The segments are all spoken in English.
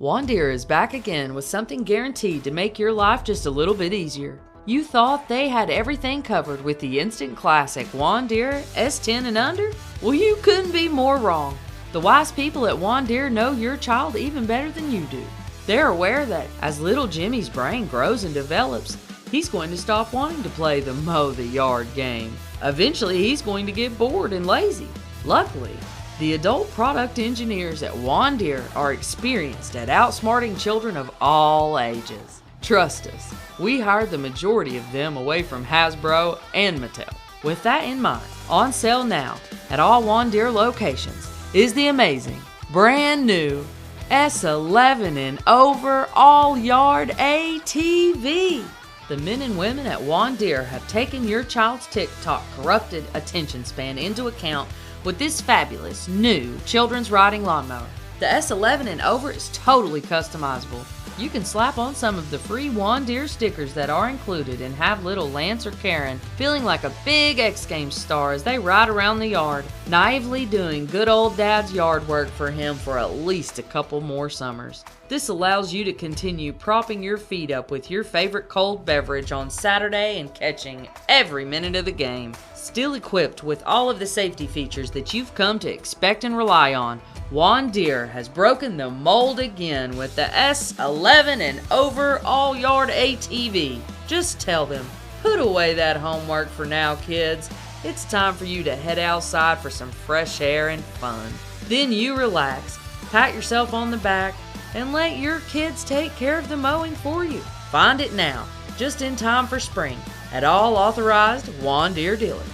Wandeer is back again with something guaranteed to make your life just a little bit easier. You thought they had everything covered with the instant classic Wandeer S10 and under? Well, you couldn't be more wrong. The wise people at Wandeer know your child even better than you do. They're aware that as little Jimmy's brain grows and develops, he's going to stop wanting to play the mow the yard game. Eventually, he's going to get bored and lazy. Luckily, the adult product engineers at Wandeer are experienced at outsmarting children of all ages. Trust us, we hired the majority of them away from Hasbro and Mattel. With that in mind, on sale now at all Wandeer locations is the amazing, brand new S11 and over all-yard ATV. The men and women at Wandeer have taken your child's TikTok corrupted attention span into account with this fabulous new children's riding lawnmower. The S11 and over is totally customizable. You can slap on some of the free Wandeer stickers that are included and have little Lance or Karen feeling like a big X Games star as they ride around the yard, naively doing good old dad's yard work for him for at least a couple more summers. This allows you to continue propping your feet up with your favorite cold beverage on Saturday and catching every minute of the game. Still equipped with all of the safety features that you've come to expect and rely on, Wandeer has broken the mold again with the S11 and over all-yard ATV. Just tell them, put away that homework for now, kids. It's time for you to head outside for some fresh air and fun. Then you relax, pat yourself on the back, and let your kids take care of the mowing for you. Find it now, just in time for spring, at all authorized Wandeer dealers.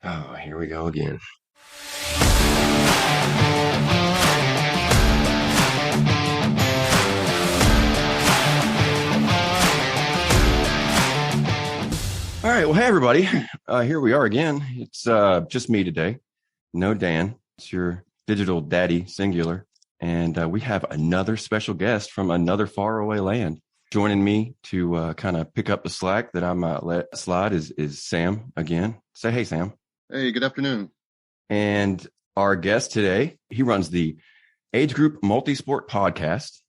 Oh, here we go again. All right. Well, hey, everybody. Here we are again. It's just me today. No Dan. It's your digital daddy, singular. And we have another special guest from another faraway land. Joining me to kind of pick up the slack that I might let slide is Sam again. Say hey, Sam. Hey, good afternoon. And our guest today, he runs the Agegroup Multisport Podcast.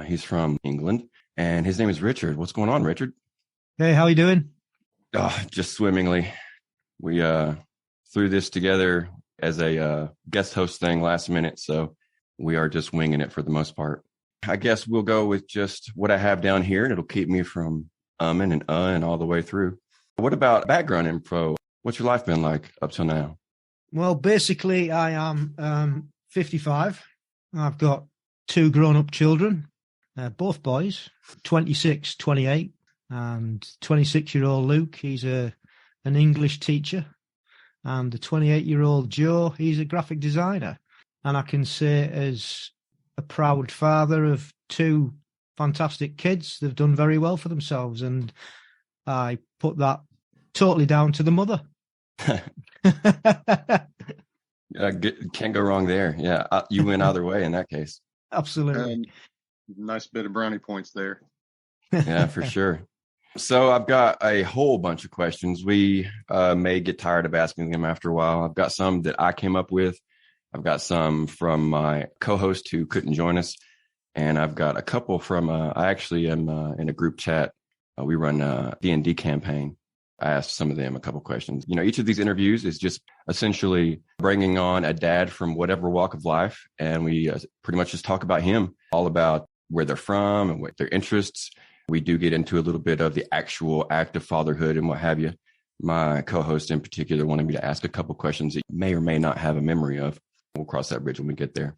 He's from England, and his name is Richard. What's going on, Richard? Hey, how you doing? Oh, just swimmingly. We threw this together as a guest host thing last minute, so we are just winging it for the most part. I guess we'll go with just what I have down here, and it'll keep me from and all the way through. What about background info? What's your life been like up till now? Well, basically, I am 55. I've got 2 grown-up children, both boys, 26, 28, and 26-year-old Luke. He's an English teacher. And the 28-year-old Joe, he's a graphic designer. And I can say as a proud father of 2 fantastic kids, they've done very well for themselves. And I put that totally down to the mother. Can't go wrong there. Yeah, you win either way in that case. Absolutely. Nice bit of brownie points there. Yeah, for sure. So I've got a whole bunch of questions. We may get tired of asking them after a while. I've got some that I came up with. I've got some from my co-host who couldn't join us. And I've got a couple from, I actually am in a group chat. We run a D&D campaign. I asked some of them a couple questions. You know, each of these interviews is just essentially bringing on a dad from whatever walk of life. And we pretty much just talk about him, all about where they're from and what their interests. We do get into a little bit of the actual act of fatherhood and what have you. My co-host in particular wanted me to ask a couple questions that you may or may not have a memory of. We'll cross that bridge when we get there.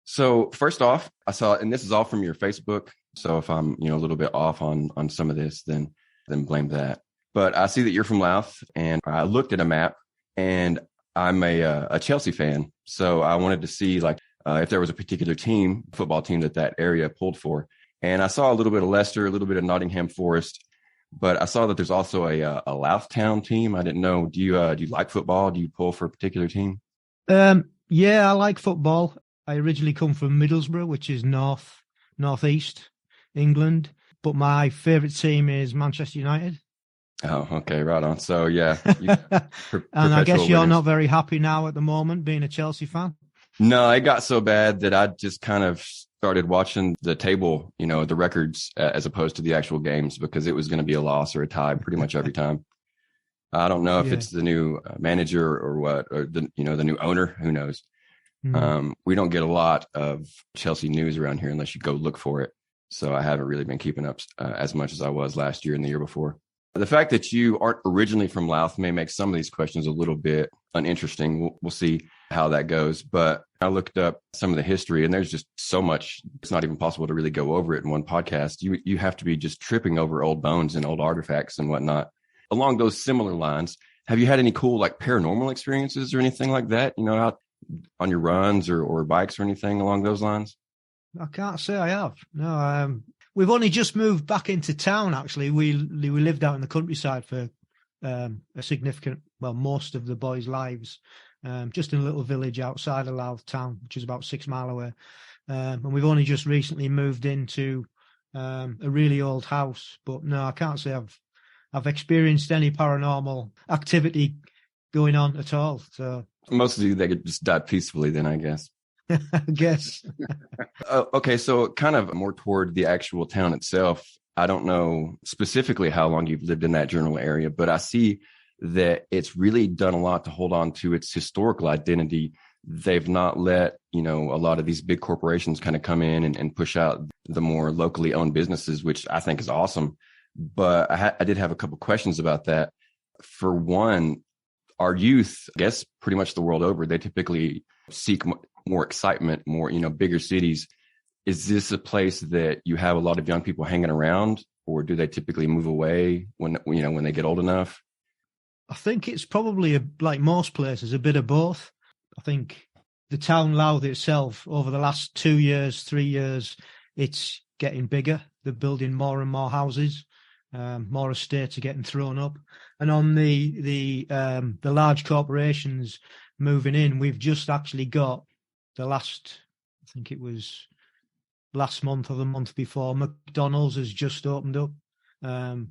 So first off, I saw, and this is all from your Facebook. So if I'm, a little bit off on some of this, then blame that. But I see that you're from Louth, and I looked at a map, and I'm a Chelsea fan. So I wanted to see if there was a particular team, football team that area pulled for. And I saw a little bit of Leicester, a little bit of Nottingham Forest, but I saw that there's also a Louth Town team. I didn't know. Do you like football? Do you pull for a particular team? Yeah, I like football. I originally come from Middlesbrough, which is northeast England, but my favourite team is Manchester United. Oh, okay, right on. So, yeah. And I guess you're not very happy now at the moment being a Chelsea fan. No, it got so bad that I just kind of started watching the table, the records as opposed to the actual games because it was going to be a loss or a tie pretty much every time. I don't know if it's the new manager or what, or the new owner, who knows. We don't get a lot of Chelsea news around here unless you go look for it. So I haven't really been keeping up as much as I was last year and the year before. The fact that you aren't originally from Louth may make some of these questions a little bit uninteresting. We'll see how that goes. But I looked up some of the history, and there's just so much. It's not even possible to really go over it in one podcast. You have to be just tripping over old bones and old artifacts and whatnot. Along those similar lines, have you had any cool like paranormal experiences or anything like that, out on your runs or bikes or anything along those lines? I can't say I have. No, we've only just moved back into town, actually. We lived out in the countryside for a significant, most of the boys' lives, just in a little village outside of Louth town, which is about 6 miles away. And we've only just recently moved into a really old house. But no, I can't say I've experienced any paranormal activity going on at all. So most of you, they could just die peacefully then, I guess. I guess. Okay, so kind of more toward the actual town itself. I don't know specifically how long you've lived in that general area, but I see that it's really done a lot to hold on to its historical identity. They've not let, a lot of these big corporations kind of come in and push out the more locally owned businesses, which I think is awesome. But I did have a couple questions about that. For one, our youth, I guess pretty much the world over, they typically seek more excitement, more, bigger cities. Is this a place that you have a lot of young people hanging around, or do they typically move away when they get old enough? I think it's probably, like most places, a bit of both. I think the town Louth itself, over the last 2 years, 3 years, it's getting bigger. They're building more and more houses. More estates are getting thrown up. And on the large corporations moving in, we've just actually got I think it was last month or the month before, McDonald's has just opened up. Not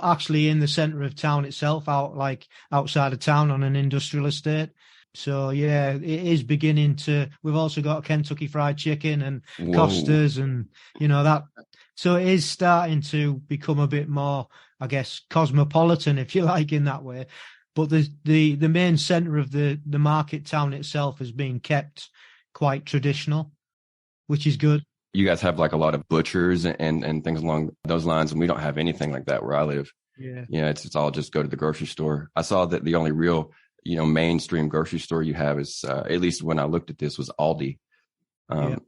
actually in the centre of town itself, outside of town on an industrial estate. So yeah, it is beginning to. We've also got Kentucky Fried Chicken and Costa's, and that. So it is starting to become a bit more, I guess, cosmopolitan, if you like, in that way. But the main centre of the market town itself has been kept quite traditional, which is good. You guys have like a lot of butchers and things along those lines, and we don't have anything like that where I live. Yeah, it's all just go to the grocery store. I saw that the only real, mainstream grocery store you have is, at least when I looked at this, was Aldi.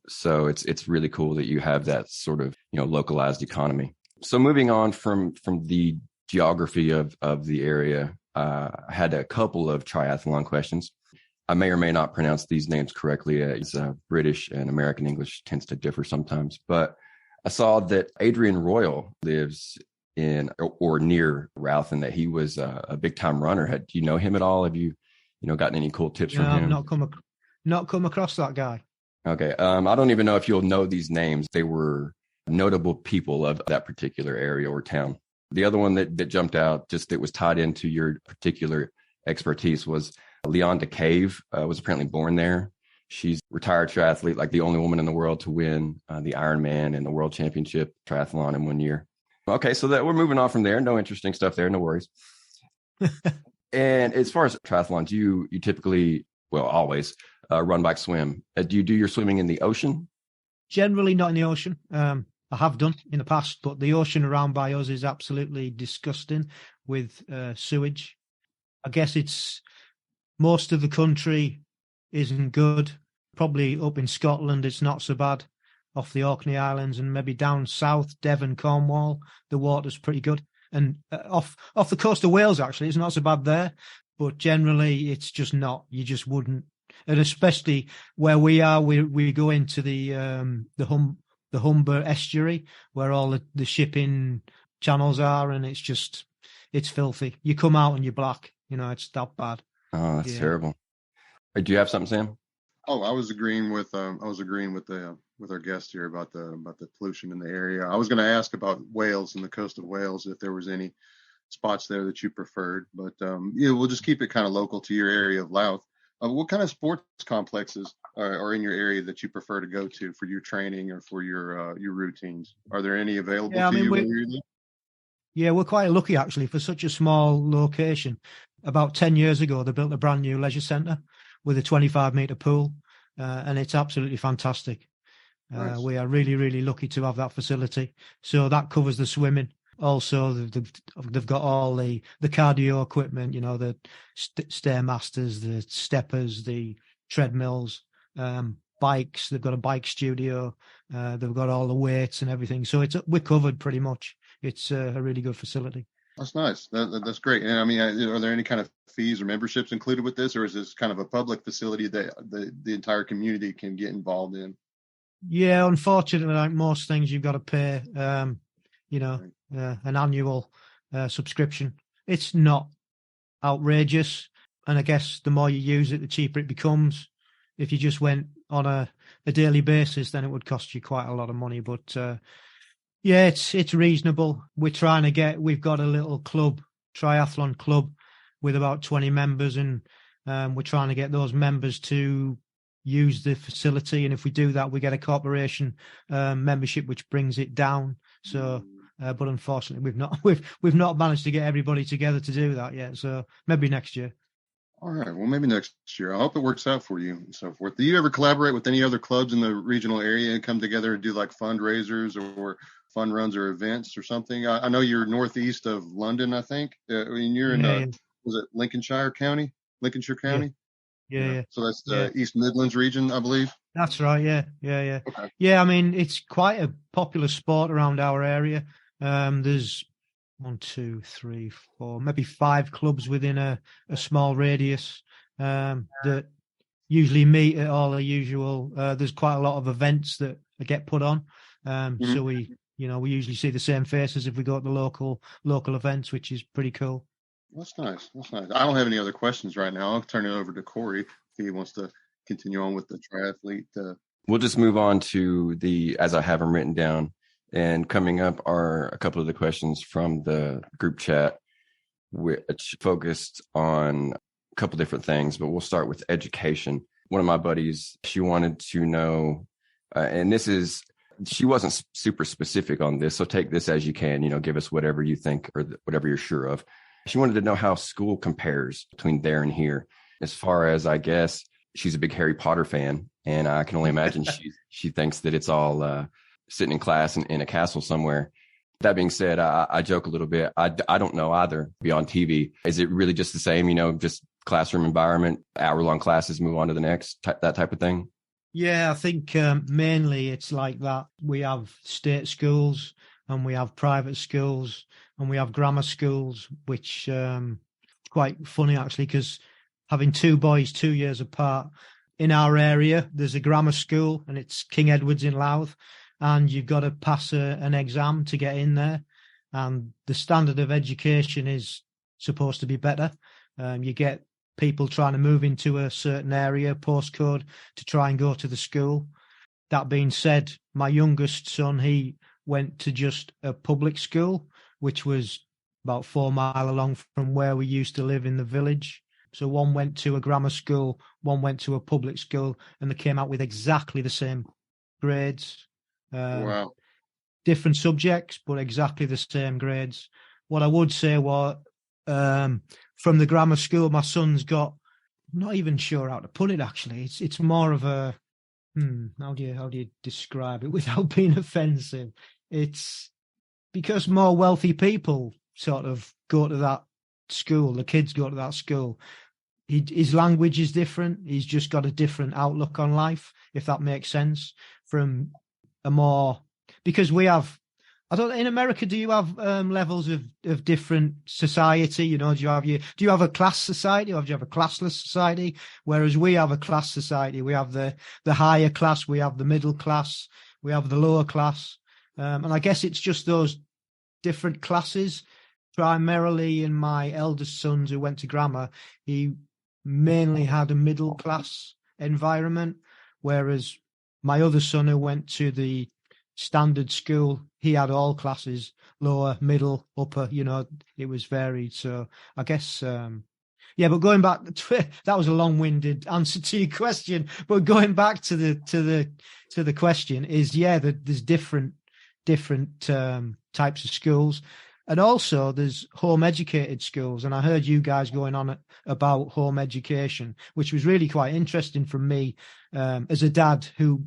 So it's really cool that you have that sort of, localized economy. So moving on from the geography of the area, I had a couple of triathlon questions. I may or may not pronounce these names correctly. It's British and American English tends to differ sometimes, but I saw that Adrian Royal lives in or near Louth, and that he was a big time runner. Do you know him at all? Have you, gotten any cool tips from him? Not come across that guy. Okay. I don't even know if you'll know these names. They were notable people of that particular area or town. The other one that jumped out, just that was tied into your particular expertise, was Leonda Cave. Was apparently born there. She's a retired triathlete, like the only woman in the world to win the Ironman and the World Championship triathlon in 1 year. Okay, so that we're moving on from there. No interesting stuff there. No worries. And as far as triathlons, you typically, always run, bike, swim. Do you do your swimming in the ocean? Generally not in the ocean. I have done in the past, but the ocean around by us is absolutely disgusting with sewage. I guess it's most of the country isn't good. Probably up in Scotland, it's not so bad. Off the Orkney Islands and maybe down south, Devon, Cornwall, the water's pretty good. And off the coast of Wales, actually, it's not so bad there. But generally, it's just not. You just wouldn't. And especially where we are, we go into the Humber estuary, where all the shipping channels are, and it's filthy. You come out and you're black. It's that bad. Oh, that's terrible. Do you have something, Sam? Oh, I was agreeing with our guest here about the pollution in the area. I was going to ask about Wales and the coast of Wales, if there was any spots there that you preferred, but we'll just keep it kind of local to your area of Louth. What kind of sports complexes are in your area that you prefer to go to for your training or for your routines? Are there any available to you when you're there? Yeah, we're quite lucky actually for such a small location. About 10 years ago, they built a brand new leisure centre with a 25-metre pool, and it's absolutely fantastic. Nice. We are really, really lucky to have that facility. So that covers the swimming. Also, they've got all the cardio equipment, the stairmasters, the steppers, the treadmills, bikes. They've got a bike studio. They've got all the weights and everything. So we're covered pretty much. It's a really good facility. That's nice. That's great. And I mean, are there any kind of fees or memberships included with this, or is this kind of a public facility that the entire community can get involved in? Yeah, unfortunately, like most things, you've got to pay, an annual subscription. It's not outrageous. And I guess the more you use it, the cheaper it becomes. If you just went on a daily basis, then it would cost you quite a lot of money. But yeah, it's reasonable. We've got a little club, triathlon club, with about 20 members, and we're trying to get those members to use the facility. And if we do that, we get a corporation membership, which brings it down. So, but unfortunately, we've not managed to get everybody together to do that yet. So maybe next year. All right. Well, maybe next year. I hope it works out for you and so forth. Do you ever collaborate with any other clubs in the regional area and come together and do like fundraisers or fun runs or events or something? I know you're northeast of London, I think. You're in, was it Lincolnshire County? Yeah. So that's the East Midlands region, I believe. That's right. Yeah. Okay. Yeah. I mean, it's quite a popular sport around our area. There's 1, 2, 3, 4, maybe 5 clubs within a small radius that usually meet at all the usual. There's quite a lot of events that get put on. So we usually see the same faces if we go to the local events, which is pretty cool. That's nice. I don't have any other questions right now. I'll turn it over to Corey if he wants to continue on with the triathlete. We'll just move on to as I have them written down. And coming up are a couple of the questions from the group chat, which focused on a couple different things, but we'll start with education. One of my buddies, she wanted to know, and she wasn't super specific on this, so take this as you can, give us whatever you think or whatever you're sure of. She wanted to know how school compares between there and here. As far as, I guess, she's a big Harry Potter fan, and I can only imagine she thinks that it's all sitting in class in a castle somewhere. That being said, I joke a little bit. I don't know either beyond TV. Is it really just the same, just classroom environment, hour-long classes, move on to the next, that type of thing? Yeah, I think mainly it's like that. We have state schools and we have private schools and we have grammar schools, which quite funny actually, because having 2 boys 2 years apart, in our area, there's a grammar school and it's King Edward's in Louth. And you've got to pass an exam to get in there. And the standard of education is supposed to be better. You get people trying to move into a certain area, postcode, to try and go to the school. That being said, my youngest son, he went to just a public school, which was about 4 miles along from where we used to live in the village. So one went to a grammar school, one went to a public school, and they came out with exactly the same grades. Wow. Different subjects, but exactly the same grades. What I would say was, from the grammar school, my son's got, I'm not even sure how to put it actually. It's more of a, how do you describe it without being offensive? It's because more wealthy people sort of go to that school, the kids go to that school. His language is different. He's just got a different outlook on life, if that makes sense, from a more, because we have, I don't, in America, do you have levels of different society? Do you have a class society, or do you have a classless society? Whereas we have a class society. We have the higher class, we have the middle class, we have the lower class. And I guess it's just those different classes. Primarily in my eldest sons who went to grammar, he mainly had a middle class environment, whereas my other son who went to the standard school, he had all classes, lower, middle, upper, it was varied. So I guess Yeah, but going back, that was a long-winded answer to your question. But going back to the question is, yeah, there's different types of schools, and also there's home-educated schools. And I heard you guys going on about home education, which was really quite interesting for me as a dad who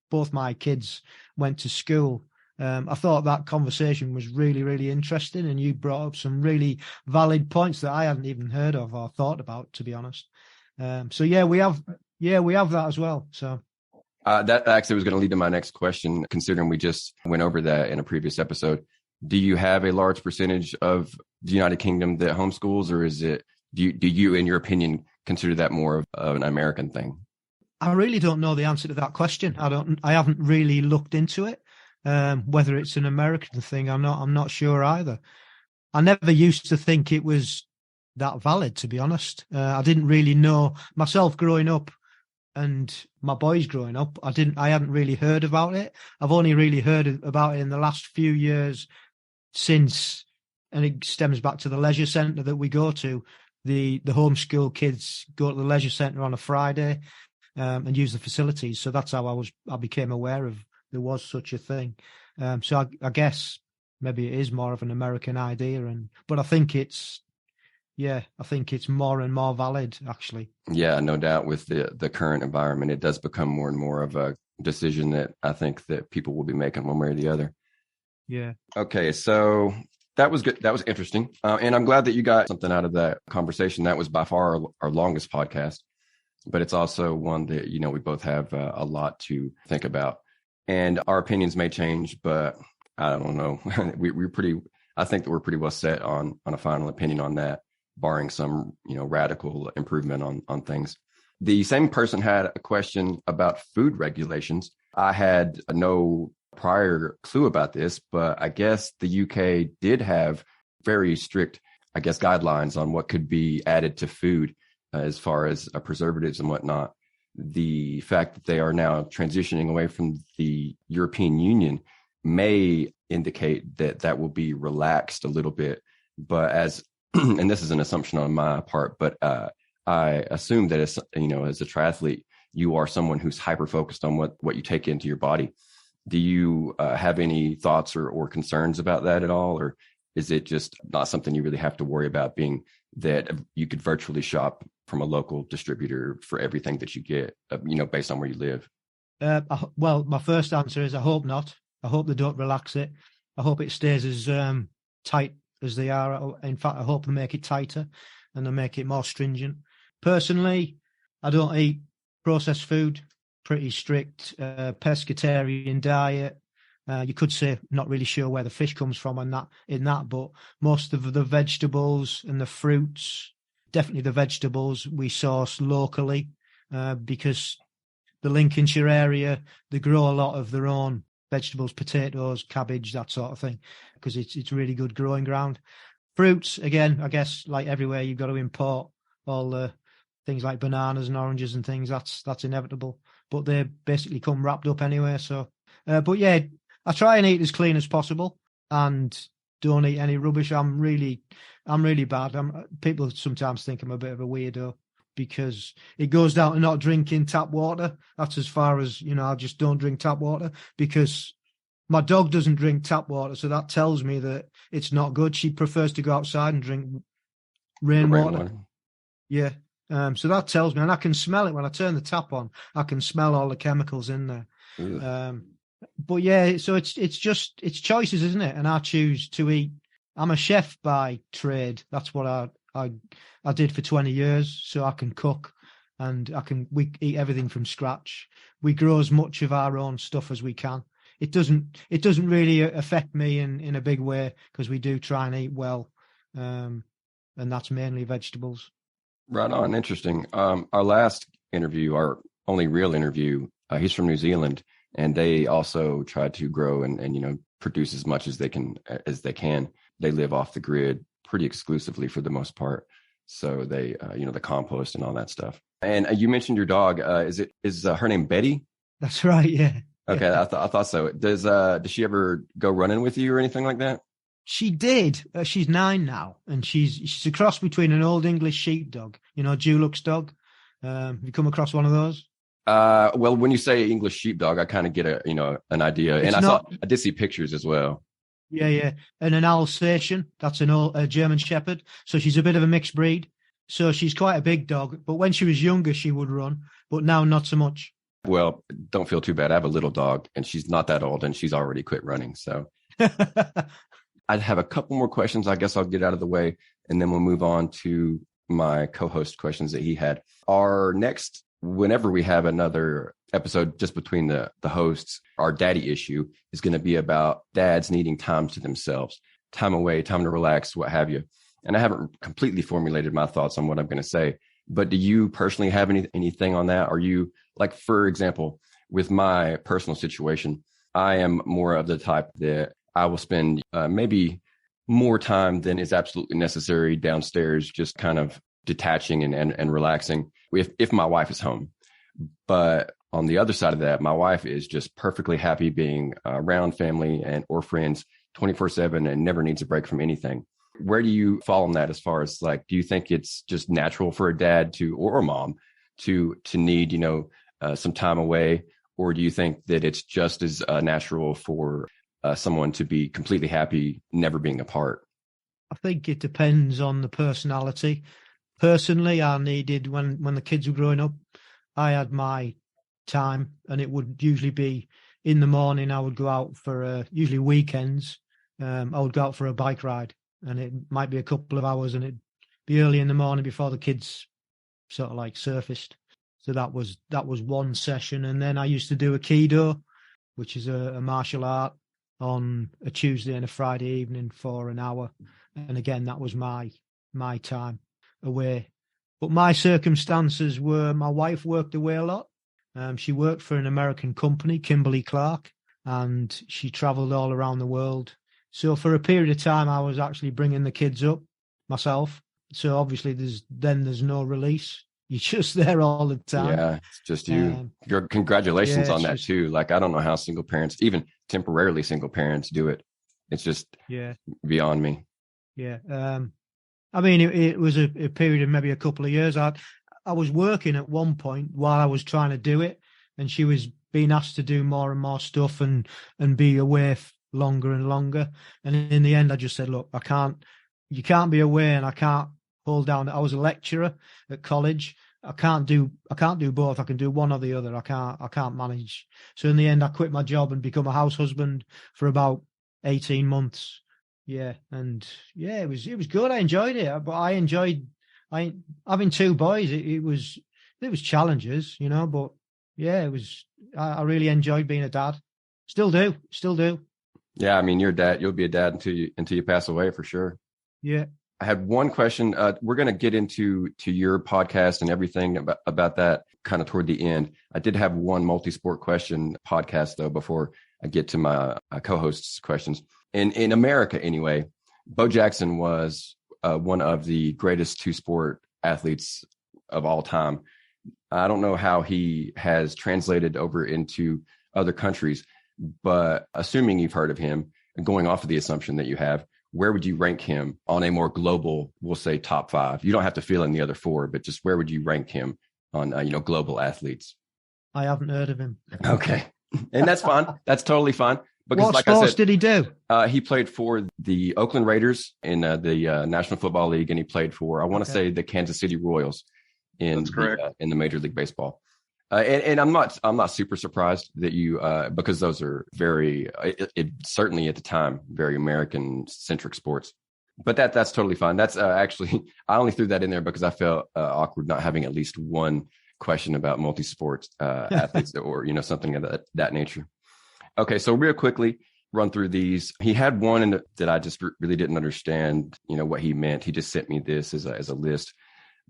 both my kids went to school. I thought that conversation was really, really interesting, and you brought up some really valid points that I hadn't even heard of or thought about, to be honest. So we have that as well. So that actually was going to lead to my next question, considering we just went over that in a previous episode. Do you have a large percentage of the United Kingdom that homeschools, or is it, do you, in your opinion, consider that more of an American thing? I really don't know the answer to that question. I haven't really looked into it. Whether it's an American thing, I'm not sure either. I never used to think it was that valid, to be honest. I didn't really know myself growing up, and my boys growing up. I hadn't really heard about it. I've only really heard about it in the last few years since, and it stems back to the leisure centre that we go to. The homeschool kids go to the leisure centre on a Friday and use the facilities. So that's how I became aware of there was such a thing. So I guess maybe it is more of an American idea, but I think it's more and more valid, actually. Yeah, no doubt. With the current environment, it does become more and more of a decision that I think that people will be making one way or the other. Yeah. Okay, so that was good. That was interesting. And I'm glad that you got something out of that conversation. That was by far our longest podcast, but it's also one that, we both have a lot to think about. And our opinions may change, but I don't know. I think that we're pretty well set on a final opinion on that, barring some, radical improvement on things. The same person had a question about food regulations. I had no prior clue about this, but I guess the UK did have very strict, guidelines on what could be added to food as far as preservatives and whatnot. The fact that they are now transitioning away from the European Union may indicate that will be relaxed a little bit. But and this is an assumption on my part, but I assume that as a triathlete, you are someone who's hyper focused on what you take into your body. Do you have any thoughts or concerns about that at all? Or is it just not something you really have to worry about, being that you could virtually shop from a local distributor for everything that you get, based on where you live? Well, my first answer is I hope not. I hope they don't relax it. I hope it stays as tight as they are. In fact, I hope they make it tighter and they make it more stringent. Personally, I don't eat processed food. Pretty strict pescatarian diet. You could say not really sure where the fish comes from in that, but most of the vegetables and the fruits, definitely the vegetables, we source locally because the Lincolnshire area, they grow a lot of their own vegetables, potatoes, cabbage, that sort of thing, because it's really good growing ground. Fruits, again, I guess like everywhere, you've got to import all the things like bananas and oranges and things. That's inevitable, but they basically come wrapped up anyway. So, but yeah, I try and eat as clean as possible and don't eat any rubbish. I'm really bad. People sometimes think I'm a bit of a weirdo because it goes down to not drinking tap water. That's as far as, I just don't drink tap water because my dog doesn't drink tap water. So that tells me that it's not good. She prefers to go outside and drink rainwater. Yeah. So that tells me, and I can smell it when I turn the tap on. I can smell all the chemicals in there. But yeah, so it's choices, isn't it? And I choose to eat. I'm a chef by trade. That's what I did for 20 years. So I can cook, and we eat everything from scratch. We grow as much of our own stuff as we can. It doesn't really affect me in a big way because we do try and eat well, and that's mainly vegetables. Right on. Interesting. Our last interview, our only real interview, he's from New Zealand, and they also try to grow and produce as much as they can. They live off the grid pretty exclusively for the most part. So they, the compost and all that stuff. And you mentioned your dog. Is her name Betty? That's right. Yeah. Okay. Yeah. I thought so. Does she ever go running with you or anything like that? She did. She's 9 now, and she's a cross between an old English sheepdog, Dulux dog. Have you come across one of those? Well, when you say English sheepdog, I kind of get an idea, and I did see pictures as well. Yeah, and an Alsatian. That's a German Shepherd. So she's a bit of a mixed breed. So she's quite a big dog. But when she was younger, she would run, but now not so much. Well, don't feel too bad. I have a little dog, and she's not that old, and she's already quit running. So. I have a couple more questions. I guess I'll get out of the way, and then we'll move on to my co-host questions that he had. Our next, whenever we have another episode just between the hosts, our daddy issue is going to be about dads needing time to themselves, time away, time to relax, what have you. And I haven't completely formulated my thoughts on what I'm going to say, but do you personally have anything on that? Are you, like, for example, with my personal situation, I am more of the type that I will spend maybe more time than is absolutely necessary downstairs, just kind of detaching and relaxing if my wife is home. But on the other side of that, my wife is just perfectly happy being around family or friends 24/7 and never needs a break from anything. Where do you fall on that as far as, like, do you think it's just natural for a dad to, or a mom to need, some time away? Or do you think that it's just as natural for someone to be completely happy, never being apart? I think it depends on the personality. Personally, I needed, when the kids were growing up, I had my time, and it would usually be in the morning. I would go out for, usually weekends, I would go out for a bike ride, and it might be a couple of hours, and it'd be early in the morning before the kids sort of like surfaced. So that was one session. And then I used to do Aikido, which is a martial art, on a Tuesday and a Friday evening for an hour. And again, that was my time away. But my circumstances were, my wife worked away a lot. She worked for an American company, Kimberly-Clark, and she traveled all around the world. So for a period of time, I was actually bringing the kids up myself. So obviously there's no release. You're just there all the time. Yeah, it's just you. Congratulations on that too. Like, I don't know how single parents, even temporarily single parents, do it. It's just beyond me. Yeah. I mean, it was a period of maybe a couple of years. I was working at one point while I was trying to do it, and she was being asked to do more and more stuff and be away longer and longer. And in the end, I just said, look, you can't be away, and I can't hold down. I was a lecturer at college. I can't do both. I can do one or the other. I can't manage. So in the end, I quit my job and become a house husband for about 18 months. Yeah. And yeah, it was good. I enjoyed it, but I enjoyed having two boys. It was challenges, but yeah, I really enjoyed being a dad. Still do. Yeah. I mean, you'll be a dad until you pass away, for sure. Yeah. I had one question. We're going to get into your podcast and everything about that kind of toward the end. I did have one multi-sport question podcast, though, before I get to my co-host's questions. In America, anyway, Bo Jackson was one of the greatest two-sport athletes of all time. I don't know how he has translated over into other countries, but assuming you've heard of him, and going off of the assumption that you have, where would you rank him on a more global, we'll say top 5? You don't have to fill in the other 4, but just where would you rank him on, global athletes? I haven't heard of him. Okay. And that's fine. That's totally fine. Because, what sports did he do? He played for the Oakland Raiders in the National Football League, and he played for, I want to say, the Kansas City Royals in the Major League Baseball. And I'm not super surprised that you, because those are very, certainly at the time, very American centric sports. But that's totally fine. That's actually, I only threw that in there because I felt awkward not having at least one question about multi-sport athletes or, something of that nature. Okay. So real quickly, run through these. He had one that I just really didn't understand, what he meant. He just sent me this as a list.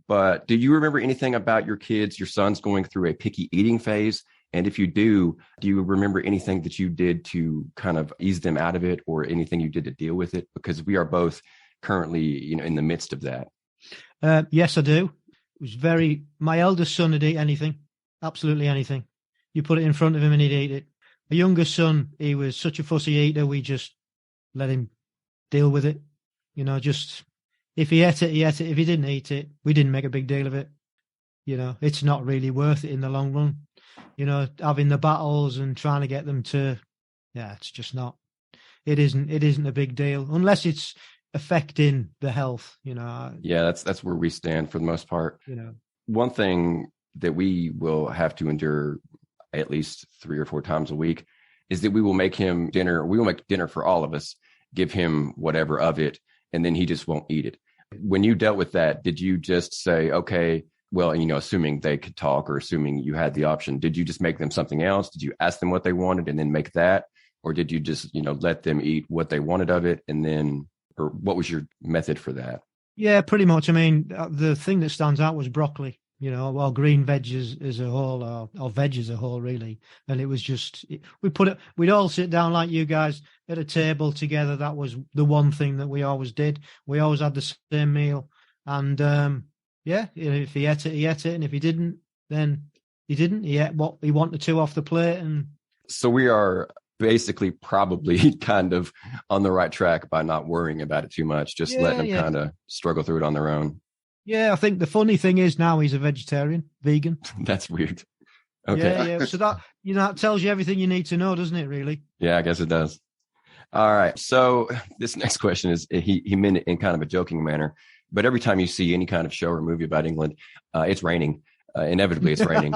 But do you remember anything about your sons going through a picky eating phase? And if you do you remember anything that you did to kind of ease them out of it, or anything you did to deal with it? Because we are both currently, in the midst of that. Yes, I do. It was my eldest son would eat anything, absolutely anything. You put it in front of him and he'd eat it. A younger son, he was such a fussy eater, we just let him deal with it. Just if he ate it, he ate it. If he didn't eat it, we didn't make a big deal of it. It's not really worth it in the long run. Having the battles and trying to get them to, it's just not. It isn't a big deal unless it's affecting the health. Yeah, that's where we stand for the most part. One thing that we will have to endure at least 3 or 4 times a week is that we will make him dinner. We will make dinner for all of us, give him whatever of it, and then he just won't eat it. When you dealt with that, did you just say, okay, well, assuming they could talk or assuming you had the option, did you just make them something else? Did you ask them what they wanted and then make that? Or did you just, let them eat what they wanted of it? And then, or what was your method for that? Yeah, pretty much. I mean, the thing that stands out was broccoli, or green veg as a whole, or veg as a whole, really. And it was just, we'd all sit down like you guys at a table together. That was the one thing that we always did. We always had the same meal. And, if he ate it, he ate it. And if he didn't, then he didn't. He ate what he wanted to off the plate. And so we are basically probably kind of on the right track by not worrying about it too much, just letting them kind of struggle through it on their own. Yeah, I think the funny thing is now he's a vegan. That's weird. Okay. Yeah. So that, that tells you everything you need to know, doesn't it, really? Yeah, I guess it does. All right. So this next question is, he meant it in kind of a joking manner, but every time you see any kind of show or movie about England, it's raining. Inevitably, it's raining.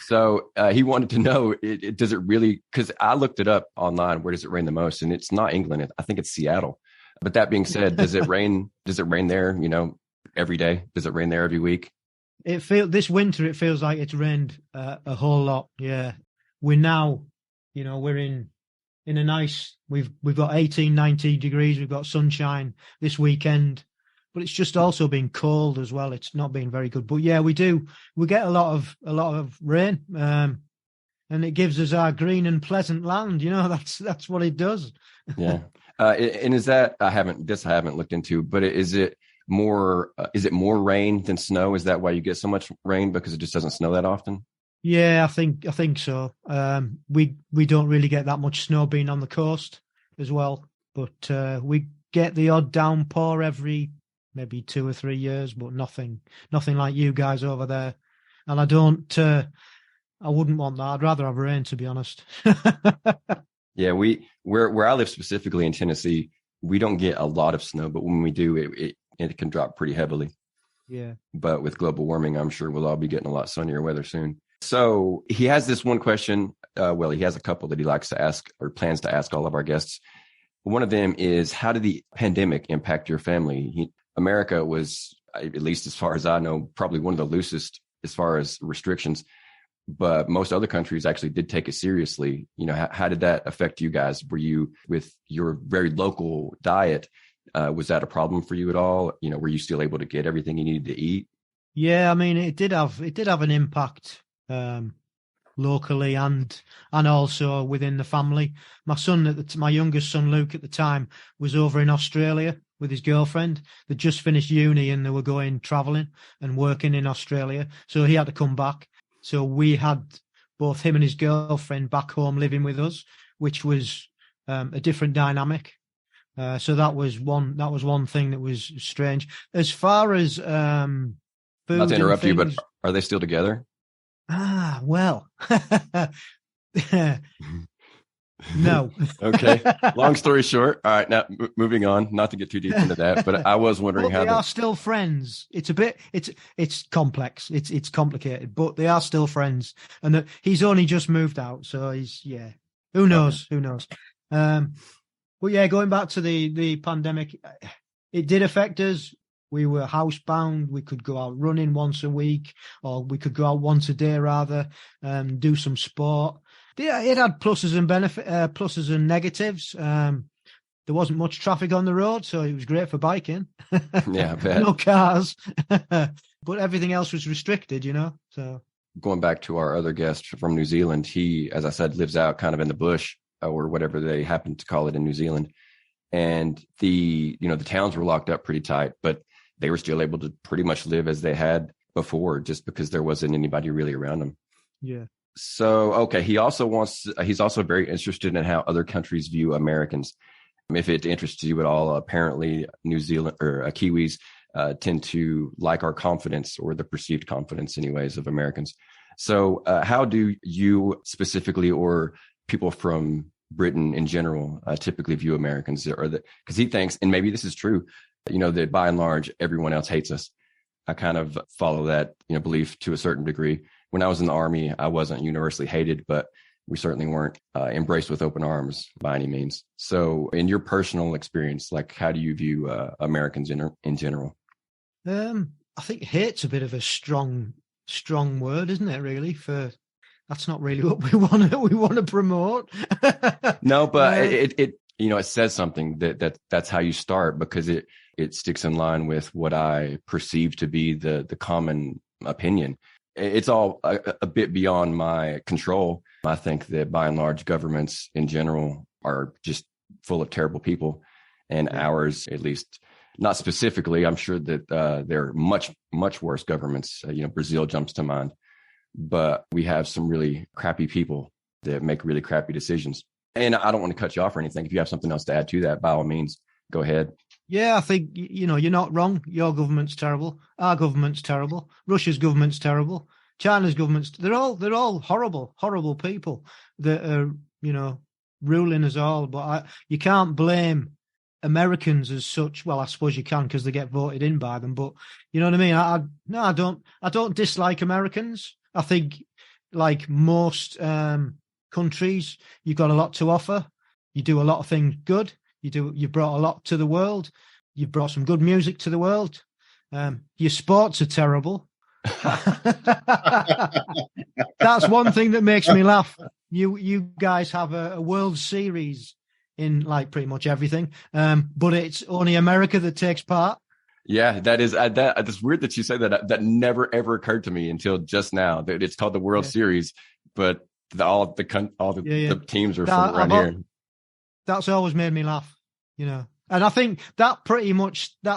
So he wanted to know, does it really, because I looked it up online, where does it rain the most? And it's not England. I think it's Seattle. But that being said, does it rain there, every day? Does it rain there every week? This winter, it feels like it's rained a whole lot. Yeah. We're now, we're in a nice, we've got 18, 19 degrees. We've got sunshine this weekend. But it's just also been cold as well. It's not been very good. But yeah, we get a lot of rain, and it gives us our green and pleasant land. That's what it does. Yeah. And is that, I haven't looked into, but is it more rain than snow? Is that why you get so much rain, because it just doesn't snow that often? Yeah, I think so. We don't really get that much snow being on the coast as well, but we get the odd downpour every maybe 2 or 3 years, but nothing like you guys over there. And I wouldn't want that. I'd rather have rain, to be honest. Yeah, where I live specifically in Tennessee, we don't get a lot of snow, but when we do, it can drop pretty heavily. Yeah. But with global warming, I'm sure we'll all be getting a lot sunnier weather soon. So he has this one question. He has a couple that he likes to ask or plans to ask all of our guests. One of them is, how did the pandemic impact your family? America was, at least as far as I know, probably one of the loosest as far as restrictions, but most other countries actually did take it seriously. How did that affect you guys? Were you, with your very local diet, was that a problem for you at all? Were you still able to get everything you needed to eat? Yeah, I mean, it did have an impact locally and also within the family. My youngest son Luke at the time was over in Australia with his girlfriend. They just finished uni and they were going traveling and working in Australia, so he had to come back. So we had both him and his girlfriend back home living with us, which was a different dynamic. So that was one thing that was strange. As far as food, not to interrupt you, but are they still together? Well, no. Okay. Long story short. All right. Now moving on, not to get too deep into that, but I was wondering how they are still friends. It's complex. It's complicated, but they are still friends. And he's only just moved out. So who knows? Who knows? But yeah, going back to the pandemic, it did affect us. We were housebound. We could go out running once a week, or we could go out once a day rather, do some sport. Yeah, it had pluses and negatives. There wasn't much traffic on the road, so it was great for biking. Yeah, I bet. No cars, but everything else was restricted, So going back to our other guest from New Zealand, he, as I said, lives out kind of in the bush, or whatever they happen to call it in New Zealand. And the towns were locked up pretty tight, but they were still able to pretty much live as they had before, just because there wasn't anybody really around them. Yeah. So, okay. He's also very interested in how other countries view Americans. If it interests you at all, apparently New Zealand or Kiwis tend to like our confidence, or the perceived confidence anyways, of Americans. So how do you specifically, or people from Britain in general, typically view Americans? Because he thinks, and maybe this is true, that by and large, everyone else hates us. I kind of follow that, belief to a certain degree. When I was in the Army, I wasn't universally hated, but we certainly weren't embraced with open arms by any means. So in your personal experience, like, how do you view Americans in general? I think hate's a bit of a strong word, isn't it, really? That's not really what we want to promote. No, but it says something that's how you start, because it sticks in line with what I perceive to be the common opinion. It's all a bit beyond my control. I think that by and large, governments in general are just full of terrible people, and ours, at least, not specifically. I'm sure that there are much, much worse governments. Brazil jumps to mind, but we have some really crappy people that make really crappy decisions. And I don't want to cut you off or anything. If you have something else to add to that, by all means, go ahead. Yeah, I think, you're not wrong. Your government's terrible. Our government's terrible. Russia's government's terrible. China's government's, they're all horrible, horrible people that are, ruling us all. But you can't blame Americans as such. Well, I suppose you can, because they get voted in by them. But you know what I mean? I don't dislike Americans. I think, like most countries, you've got a lot to offer. You do a lot of things good. You've brought a lot to the world. You've brought some good music to the world. Your sports are terrible. That's one thing that makes me laugh. You guys have a World Series in like pretty much everything, but it's only America that takes part. Yeah, that is that's weird that you say that. That never ever occurred to me until just now. That it's called the World Series, but all the teams are from around here. That's always made me laugh, And I think that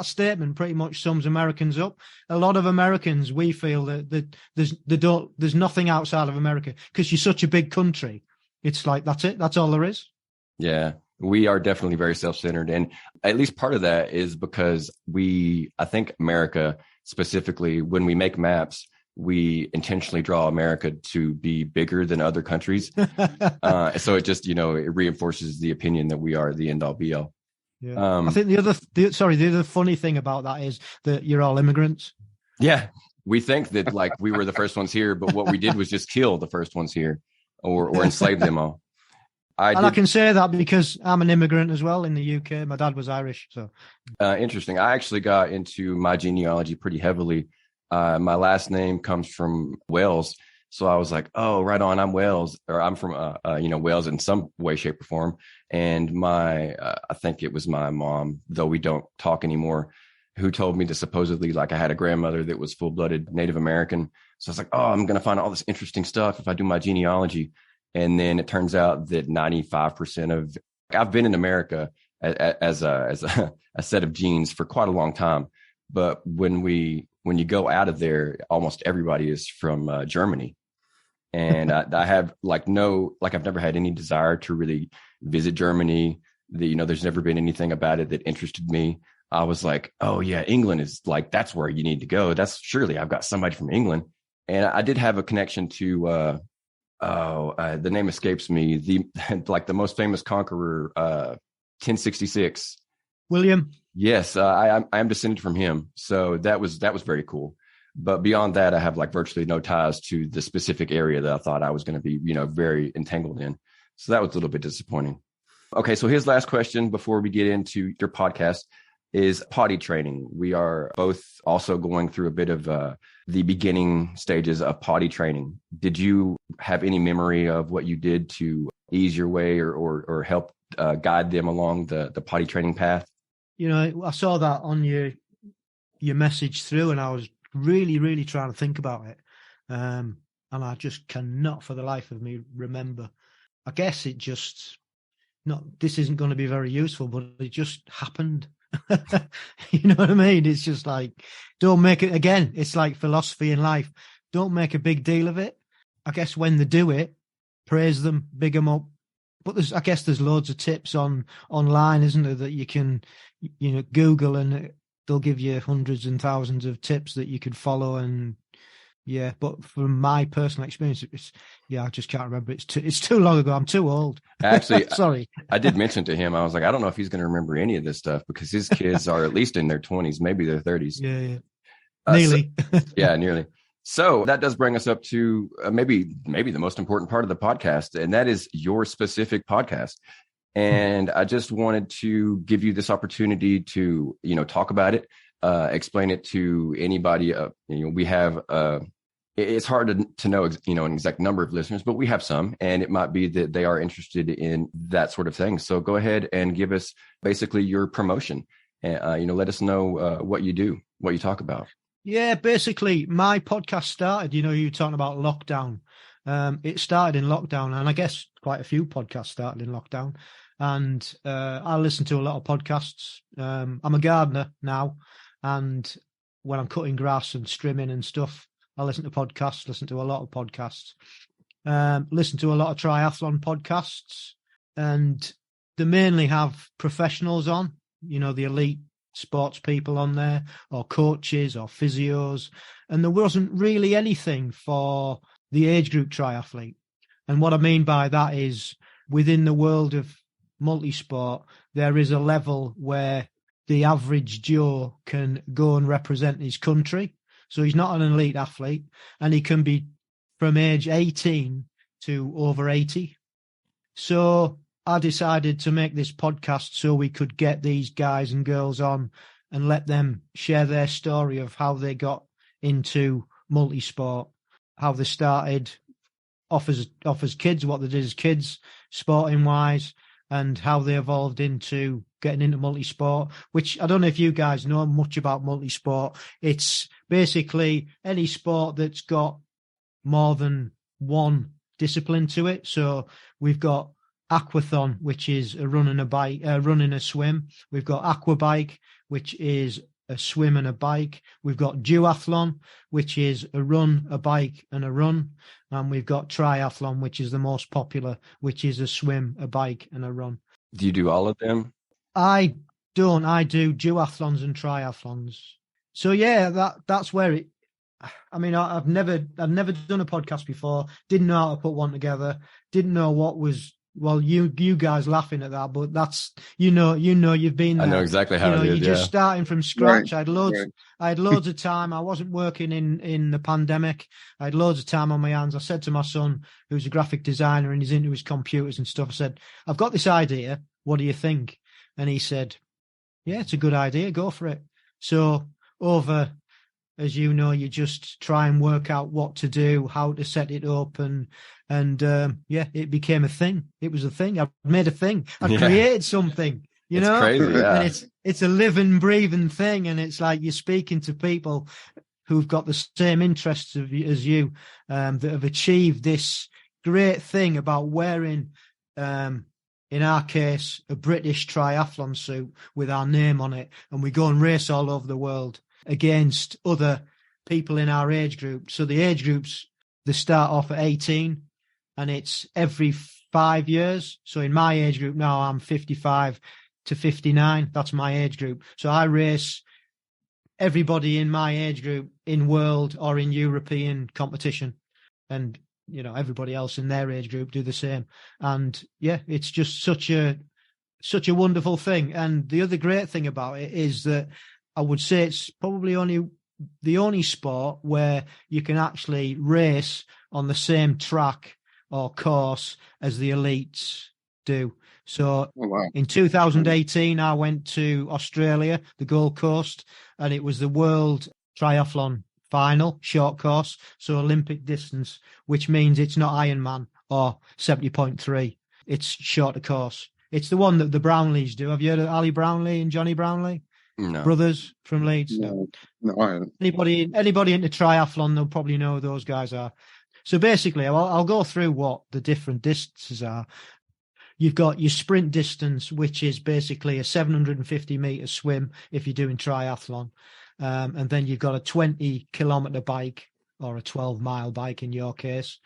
statement pretty much sums Americans up. A lot of Americans, we feel that there's nothing outside of America, because you're such a big country. It's like, that's it. That's all there is. Yeah, we are definitely very self-centered. And at least part of that is because I think America specifically, when we make maps, we intentionally draw America to be bigger than other countries. So it just, it reinforces the opinion that we are the end all be all. Yeah. I think the other funny thing about that is that you're all immigrants. Yeah. We think that like we were the first ones here, but what we did was just kill the first ones here or enslave them all. I can say that because I'm an immigrant as well in the UK. My dad was Irish. So interesting. I actually got into my genealogy pretty heavily. My last name comes from Wales. So I was like, oh, right on. I'm Wales, or I'm from, Wales in some way, shape or form. And I think it was my mom, though we don't talk anymore, who told me to supposedly, like, I had a grandmother that was full-blooded Native American. So I was like, oh, I'm going to find all this interesting stuff if I do my genealogy. And then it turns out that 95% I've been in America as a set of genes for quite a long time. But when you go out of there, almost everybody is from Germany. And I have I've never had any desire to really visit Germany. There's never been anything about it that interested me. I was like, oh yeah, England is like, that's where you need to go. Surely I've got somebody from England. And I did have a connection to, the name escapes me. The most famous conqueror, 1066. William. Yes. I am descended from him. So that was very cool. But beyond that, I have like virtually no ties to the specific area that I thought I was going to be, very entangled in. So that was a little bit disappointing. Okay. So his last question before we get into your podcast is potty training. We are both also going through a bit of the beginning stages of potty training. Did you have any memory of what you did to ease your way or help guide them along the potty training path? I saw that on your message through, and I was really, really trying to think about it. And I just cannot for the life of me remember. I guess this isn't going to be very useful, but it just happened. You know what I mean? It's just like, don't make it, again, it's like philosophy in life. Don't make a big deal of it. I guess when they do it, praise them, big them up, but I guess there's loads of tips online, isn't there, that you can, Google, and they'll give you hundreds and thousands of tips that you could follow. And yeah, but from my personal experience, I just can't remember. It's too long ago. I'm too old. Actually, sorry. I did mention to him, I was like, I don't know if he's going to remember any of this stuff, because his kids are at least in their 20s, maybe their 30s. Yeah. Nearly. Yeah, nearly. So that does bring us up to maybe the most important part of the podcast, and that is your specific podcast. And I just wanted to give you this opportunity to, talk about it, explain it to anybody. We have, it's hard to know, an exact number of listeners, but we have some, and it might be that they are interested in that sort of thing. So go ahead and give us basically your promotion, and, let us know what you do, what you talk about. Yeah, basically my podcast started, you were talking about lockdown. It started in lockdown, and I guess quite a few podcasts started in lockdown. And I listen to a lot of podcasts. I'm a gardener now, and when I'm cutting grass and trimming and stuff, I listen to podcasts, listen to a lot of podcasts, listen to a lot of triathlon podcasts, and they mainly have professionals on, the elite sports people on there, or coaches or physios, and there wasn't really anything for the age group triathlete. And what I mean by that is, within the world of multisport, there is a level where the average Joe can go and represent his country. So he's not an elite athlete, and he can be from age 18 to over 80. So I decided to make this podcast so we could get these guys and girls on and let them share their story of how they got into multisport, how they started off as kids, what they did as kids, sporting wise, and how they evolved into getting into multisport, which I don't know if you guys know much about multisport. It's basically any sport that's got more than one discipline to it. So we've got aquathon, which is a run and a bike, run and a swim. We've got aquabike, which is a swim and a bike. We've got duathlon, which is a run, a bike, and a run. And we've got triathlon, which is the most popular, which is a swim, a bike, and a run. Do you do all of them? I don't. I do duathlons and triathlons. So yeah, that's where it. I mean, I've never done a podcast before. Didn't know how to put one together. Didn't know what was. Well, you guys laughing at that, but that's you've been there. I know exactly how it is. You're just starting from scratch. Right. I had loads of time. I wasn't working in the pandemic. I had loads of time on my hands. I said to my son, who's a graphic designer and he's into his computers and stuff, I said, I've got this idea. What do you think? And he said, yeah, it's a good idea. Go for it. So over, as you know, you just try and work out what to do, how to set it up, and it became a thing. It was a thing. I've made a thing. I've created something. It's crazy, yeah. And it's a living, breathing thing, and it's like you're speaking to people who've got the same interests as you, that have achieved this great thing about wearing, in our case, a British triathlon suit with our name on it, and we go and race all over the world against other people in our age group. So the age groups, they start off at 18, and it's every 5 years. So in my age group now, I'm 55 to 59. That's my age group. So I race everybody in my age group in world or in European competition, and everybody else in their age group do the same. And yeah, it's just such a wonderful thing. And the other great thing about it is that I would say it's probably the only sport where you can actually race on the same track or course as the elites do. So in 2018, I went to Australia, the Gold Coast, and it was the World Triathlon Final, short course, so Olympic distance, which means it's not Ironman or 70.3. It's shorter course. It's the one that the Brownlees do. Have you heard of Ali Brownlee and Johnny Brownlee? No. Brothers from Leeds? No, I haven't. Anybody into triathlon, they'll probably know who those guys are. So basically, I'll go through what the different distances are. You've got your sprint distance, which is basically a 750-meter swim if you're doing triathlon. And then you've got a 20-kilometer bike, or a 12-mile bike in your case,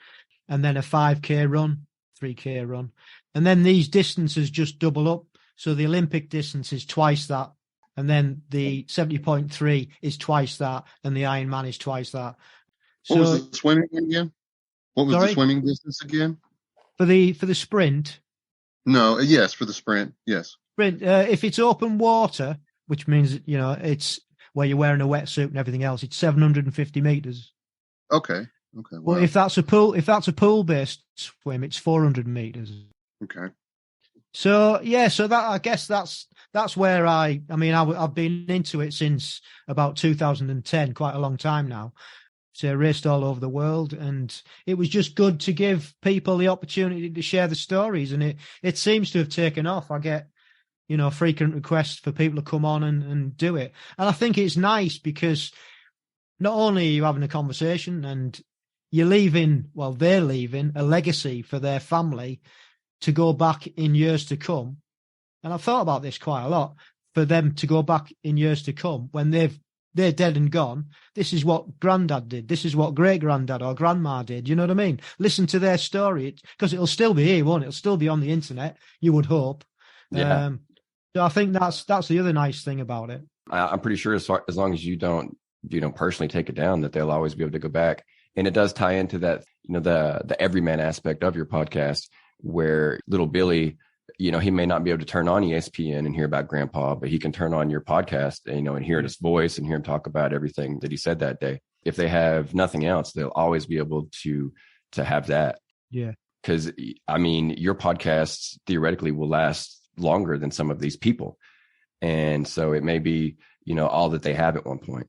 and then a 5K run, 3K run. And then these distances just double up. So the Olympic distance is twice that. And then the 70.3 is twice that. And the Ironman is twice that. What was the swimming again? What was the swimming distance again? For the sprint? No, yes, for the sprint, yes. Sprint, if it's open water, which means, it's where you're wearing a wetsuit and everything else, it's 750 meters. Okay. Wow. Well, if that's a pool-based swim, it's 400 meters. Okay. So that, I guess that's where I've been into it since about 2010, quite a long time now. So I raced all over the world, and it was just good to give people the opportunity to share the stories, and it seems to have taken off. I get, frequent requests for people to come on and do it. And I think it's nice because not only are you having a conversation and they're leaving a legacy for their family to go back in years to come. And I've thought about this quite a lot, for them to go back in years to come when they're dead and gone. This is what granddad did. This is what great granddad or grandma did. You know what I mean? Listen to their story, because it'll still be here, won't it? It'll still be on the internet, you would hope. Yeah. So I think that's the other nice thing about it. I'm pretty sure as long as you don't personally take it down, that they'll always be able to go back. And it does tie into that, the everyman aspect of your podcast, where little Billy, he may not be able to turn on ESPN and hear about grandpa, but he can turn on your podcast, and hear his voice and hear him talk about everything that he said that day. If they have nothing else, they'll always be able to have that. Yeah. Because, your podcasts theoretically will last longer than some of these people. And so it may be, all that they have at one point.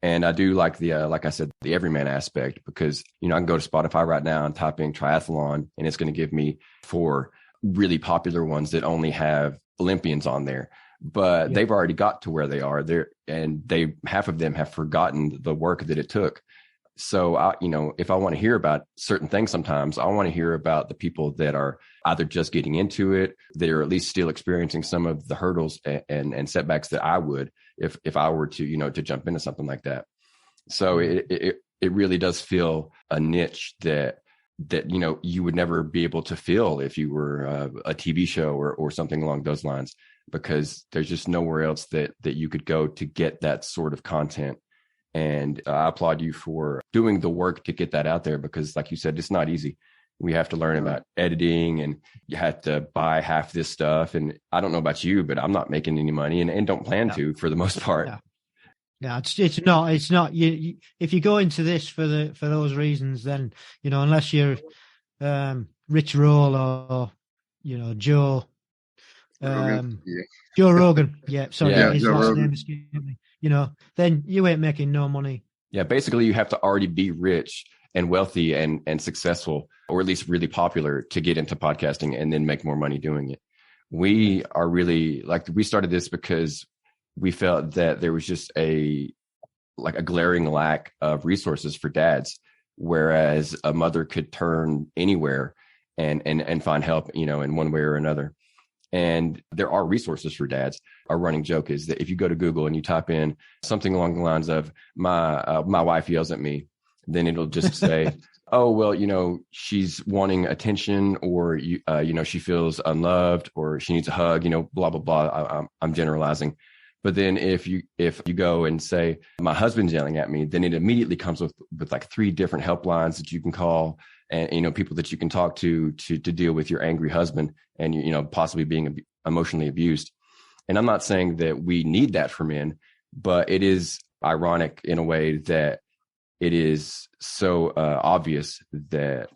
And I do like like I said, the everyman aspect, because, I can go to Spotify right now and type in triathlon, and it's going to give me 4 really popular ones that only have Olympians on there, but they've already got to where they are there, and half of them have forgotten the work that it took. So if I want to hear about certain things, sometimes I want to hear about the people that are either just getting into it, that are at least still experiencing some of the hurdles and setbacks that I would, if I were to, to jump into something like that. So it really does feel a niche that you would never be able to fill if you were a TV show or something along those lines, because there's just nowhere else that you could go to get that sort of content. And I applaud you for doing the work to get that out there, because like you said, it's not easy. We have to learn about editing, and you have to buy half this stuff. And I don't know about you, but I'm not making any money and don't plan to, for the most part. Yeah, it's not. You if you go into this for those reasons, then unless you're Rich Roll or Joe Joe Rogan. Yeah, sorry, his last name escaped me. Then you ain't making no money. Yeah, basically you have to already be rich and wealthy and successful, or at least really popular, to get into podcasting and then make more money doing it. We are really we started this because we felt that there was just a glaring lack of resources for dads, whereas a mother could turn anywhere and find help, in one way or another. And there are resources for dads. Our running joke is that if you go to Google and you type in something along the lines of my wife yells at me, then it'll just say, oh, well, she's wanting attention, or she feels unloved, or she needs a hug, blah, blah, blah. I'm generalizing. But then if you go and say, my husband's yelling at me, then it immediately comes with 3 different helplines that you can call, and, people that you can talk to deal with your angry husband and, possibly being emotionally abused. And I'm not saying that we need that for men, but it is ironic in a way that it is so obvious that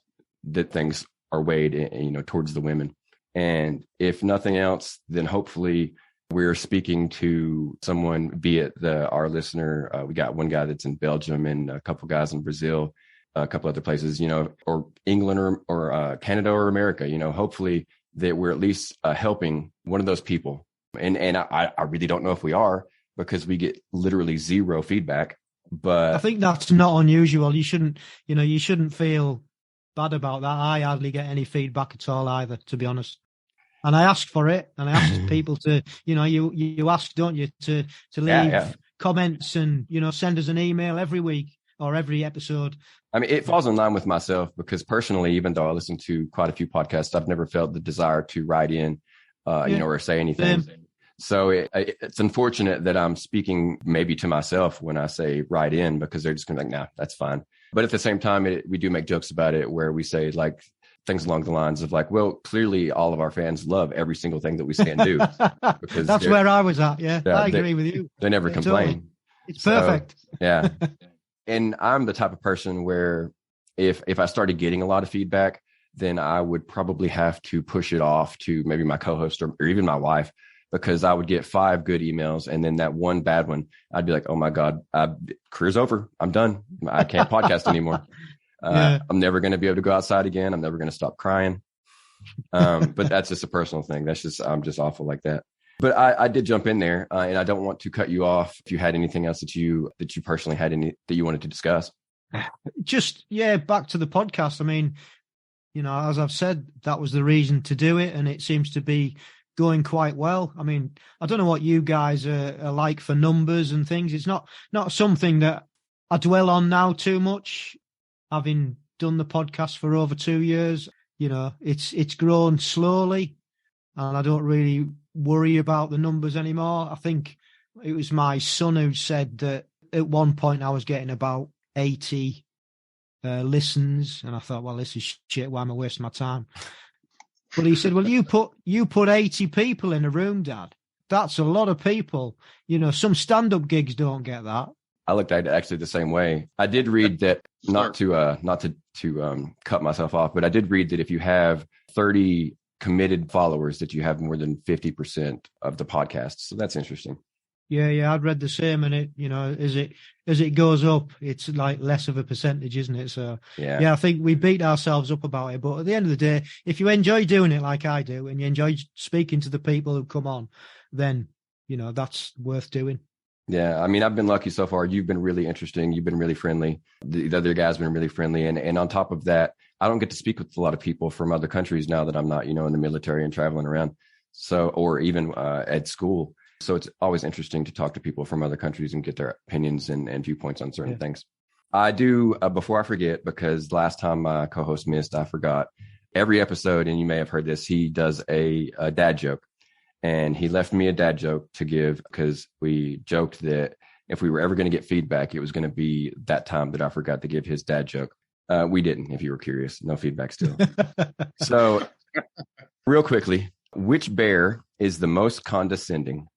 things are weighed, towards the women. And if nothing else, then hopefully we're speaking to someone, be it our listener. We got one guy that's in Belgium and a couple guys in Brazil, a couple other places, or England or Canada or America, hopefully that we're at least helping one of those people. And I really don't know if we are, because we get literally zero feedback. But I think that's not unusual. You shouldn't feel bad about that. I hardly get any feedback at all either, to be honest. And I ask for it, and I ask people to, you ask, don't you, to leave comments and, send us an email every week. or every episode. I mean, it falls in line with myself because personally, even though I listen to quite a few podcasts, I've never felt the desire to write in, or say anything. So it's unfortunate that I'm speaking maybe to myself when I say write in, because they're just going to be like, nah, that's fine. But at the same time, we do make jokes about it where we say like things along the lines of like, well, clearly all of our fans love every single thing that we say and do. Because that's where I was at. Yeah, I agree with you. They never complain. Totally. It's perfect. Yeah. And I'm the type of person where if I started getting a lot of feedback, then I would probably have to push it off to maybe my co-host or even my wife, because I would get 5 good emails and then that one bad one, I'd be like, oh my God, career's over. I'm done. I can't podcast anymore. I'm never going to be able to go outside again. I'm never going to stop crying. But that's just a personal thing. I'm just awful like that. But I did jump in there, and I don't want to cut you off if you had anything else that you personally had that you wanted to discuss. Just, back to the podcast. I mean, as I've said, that was the reason to do it, and it seems to be going quite well. I mean, I don't know what you guys are like for numbers and things. It's not something that I dwell on now too much, having done the podcast for over 2 years. It's grown slowly, and I don't really worry about the numbers anymore. I think it was my son who said that at one point I was getting about 80 listens, and I thought, well, this is shit. Why am I wasting my time? But he said, well, you put 80 people in a room, Dad. That's a lot of people. Some stand-up gigs don't get that. I looked at it actually the same way. I did read that, not to cut myself off, but I did read that if you have 30 committed followers, that you have more than 50% of the podcast. So that's interesting. Yeah, I'd read the same, and it, as it goes up, it's like less of a percentage, isn't it? So yeah, I think we beat ourselves up about it. But at the end of the day, if you enjoy doing it like I do, and you enjoy speaking to the people who come on, then that's worth doing. Yeah, I mean, I've been lucky so far. You've been really interesting. You've been really friendly. The other guys have been really friendly, and on top of that, I don't get to speak with a lot of people from other countries now that I'm not, in the military and traveling around. So, or even at school. So it's always interesting to talk to people from other countries and get their opinions and viewpoints on certain things. I do, before I forget, because last time my co-host missed, I forgot. Every episode, and you may have heard this, he does a dad joke. And he left me a dad joke to give, because we joked that if we were ever going to get feedback, it was going to be that time that I forgot to give his dad joke. We didn't, if you were curious. No feedback still. So real quickly, which bear is the most condescending?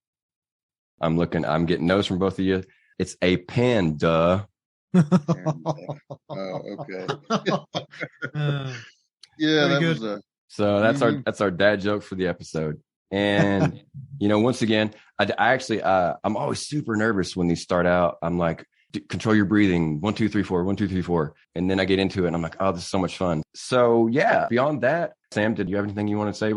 I'm getting no's from both of you. It's a panda. Okay. So that's our dad joke for the episode. And once again, I'm always super nervous when these start out. I'm like, control your breathing, 1, 2, 3, 4, 1, 2, 3, 4, and then I get into it and I'm like, oh, this is so much fun. So yeah, beyond that, Sam, did you have anything you want to say?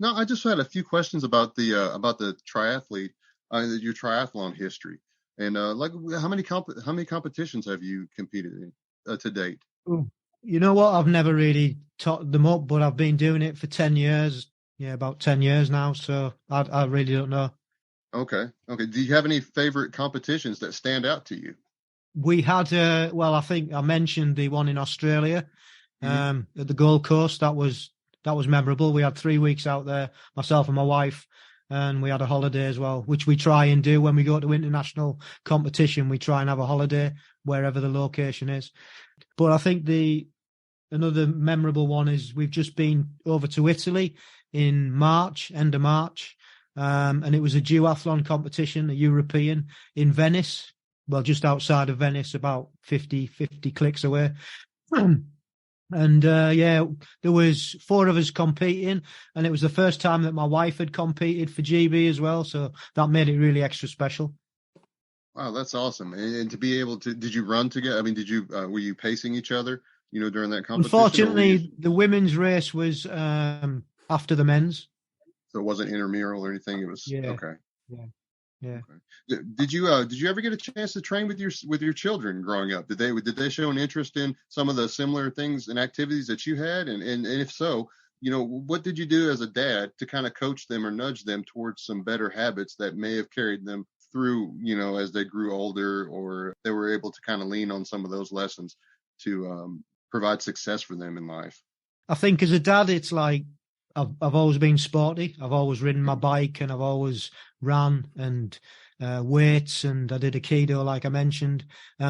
No, I just had a few questions about the triathlete, your triathlon history, and how many competitions have you competed in to date? You know what? I've never really totted them up, but I've been doing it for 10 years. Yeah, about 10 years now. So I really don't know. Okay. Do you have any favorite competitions that stand out to you? We had, I think I mentioned the one in Australia, at the Gold Coast. That was memorable. We had 3 weeks out there, myself and my wife, and we had a holiday as well, which we try and do when we go to international competition. We try and have a holiday wherever the location is. But I think another memorable one is we've just been over to Italy in March, end of March, and it was a duathlon competition, a European, in Venice. Well, just outside of Venice, about 50 clicks away. And there was 4 of us competing, and it was the first time that my wife had competed for GB as well, so that made it really extra special. Wow, that's awesome! And to be able to, did you run together? I mean, were you pacing each other? During that competition. Unfortunately, the women's race was after the men's, so it wasn't intramural or anything. It was okay. Yeah. Okay. Did you ever get a chance to train with your children growing up? Did they show an interest in some of the similar things and activities that you had? And if so, what did you do as a dad to kind of coach them or nudge them towards some better habits that may have carried them through, as they grew older, or they were able to kind of lean on some of those lessons to provide success for them in life? I think as a dad, it's like I've always been sporty. I've always ridden my bike, and I've always ran and weights, and I did Aikido, like I mentioned.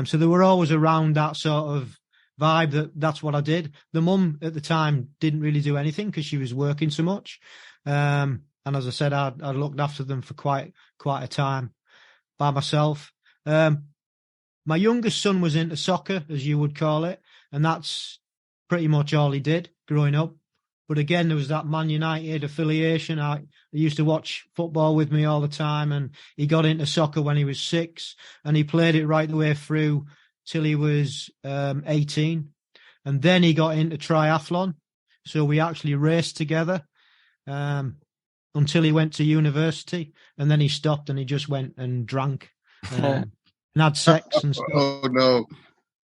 So they were always around that sort of vibe. That's what I did. The mum at the time didn't really do anything because she was working so much. And as I said, I looked after them for quite a time by myself. My youngest son was into soccer, as you would call it, and that's pretty much all he did growing up. But again, there was that Man United affiliation. He used to watch football with me all the time, and he got into soccer when he was 6, and he played it right the way through till he was 18. And then he got into triathlon. So we actually raced together until he went to university, and then he stopped and he just went and drank and had sex and stuff. Oh, no.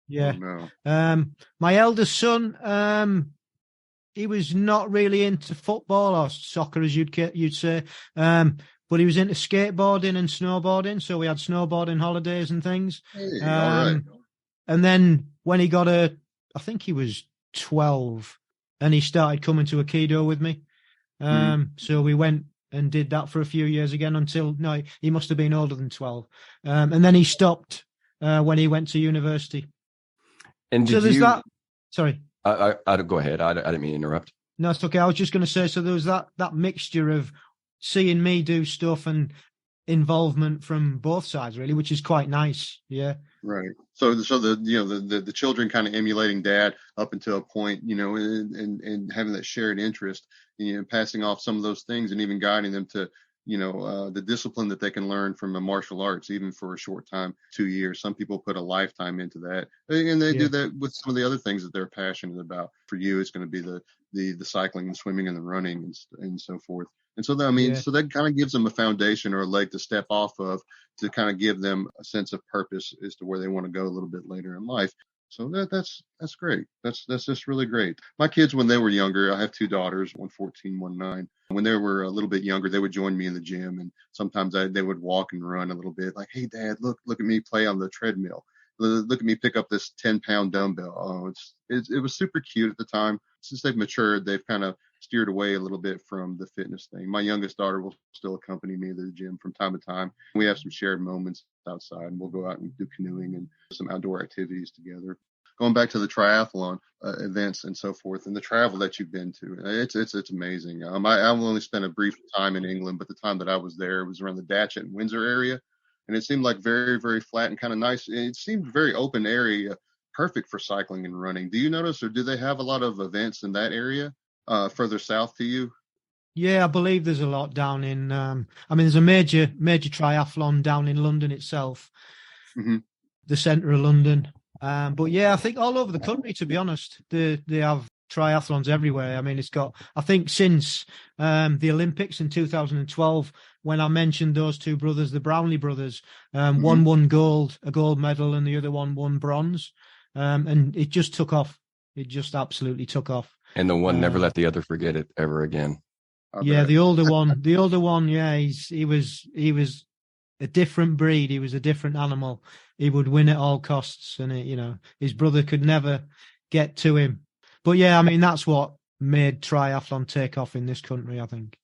Yeah. Oh, no. My eldest son, he was not really into football or soccer, as you'd say, but he was into skateboarding and snowboarding. So we had snowboarding holidays and things. Hey, all right. And then when he got I think he was 12, and he started coming to Aikido with me. So we went and did that for a few years again no, he must have been older than 12. And then he stopped when he went to university. And so there's that. Sorry. I'd go ahead. I didn't mean to interrupt. No, it's okay. I was just going to say, so there was that mixture of seeing me do stuff and involvement from both sides, really, which is quite nice. Yeah. Right. So the children kind of emulating dad up until a point, and having that shared interest, passing off some of those things, and even guiding them to, the discipline that they can learn from a martial arts, even for a short time, 2 years. Some people put a lifetime into that, and they do that with some of the other things that they're passionate about. For you, it's going to be the cycling and swimming and the running and so forth. And so so that kind of gives them a foundation or a leg to step off of, to kind of give them a sense of purpose as to where they want to go a little bit later in life. So that's great. That's just really great. My kids, when they were younger, I have 2 daughters, one 14, one 9. When they were a little bit younger, they would join me in the gym, and sometimes they would walk and run a little bit. Like, hey, Dad, look at me play on the treadmill. Look at me pick up this 10-pound dumbbell. Oh, it was super cute at the time. Since they've matured, they've kind of steered away a little bit from the fitness thing. My youngest daughter will still accompany me to the gym from time to time. We have some shared moments outside, and we'll go out and do canoeing and some outdoor activities together. Going back to the triathlon events and so forth, and the travel that you've been to, it's amazing. I've only spent a brief time in England, but the time that I was there, it was around the Datchet and Windsor area, and it seemed like very, very flat and kind of nice. It seemed very open area, perfect for cycling and running. Do you notice, or do they have a lot of events in that area further south to you? Yeah, I believe there's a lot down in. There's a major triathlon down in London itself, the centre of London. But yeah, I think all over the country, to be honest, they have triathlons everywhere. I mean, it's got, I think since the Olympics in 2012, when I mentioned those 2 brothers, the Brownlee brothers, one won a gold medal, and the other one won bronze. And it just took off. It just absolutely took off. And the one never let the other forget it ever again. Yeah, the older one, yeah, he was a different breed. He was a different animal. He would win at all costs, and his brother could never get to him. But yeah, I mean, that's what made triathlon take off in this country, I think.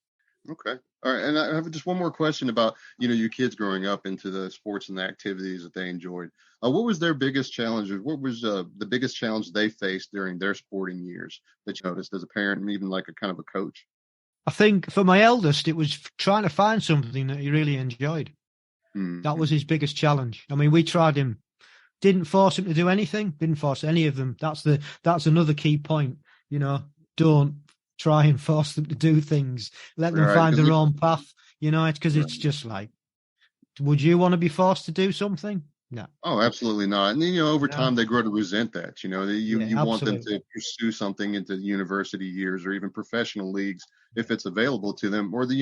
Okay. All right. And I have just one more question about, your kids growing up into the sports and the activities that they enjoyed. What was their biggest challenge? What was the biggest challenge they faced during their sporting years that you noticed as a parent, and even like a kind of a coach? I think for my eldest, it was trying to find something that he really enjoyed. That was his biggest challenge. I mean, we tried him, didn't force him to do anything, didn't force any of them. That's another key point. Don't try and force them to do things. Let them find their own path. It's because it's just like, would you want to be forced to do something? No. Oh, absolutely not. And then, over time, they grow to resent that. You want them to pursue something into university years or even professional leagues if it's available to them, or they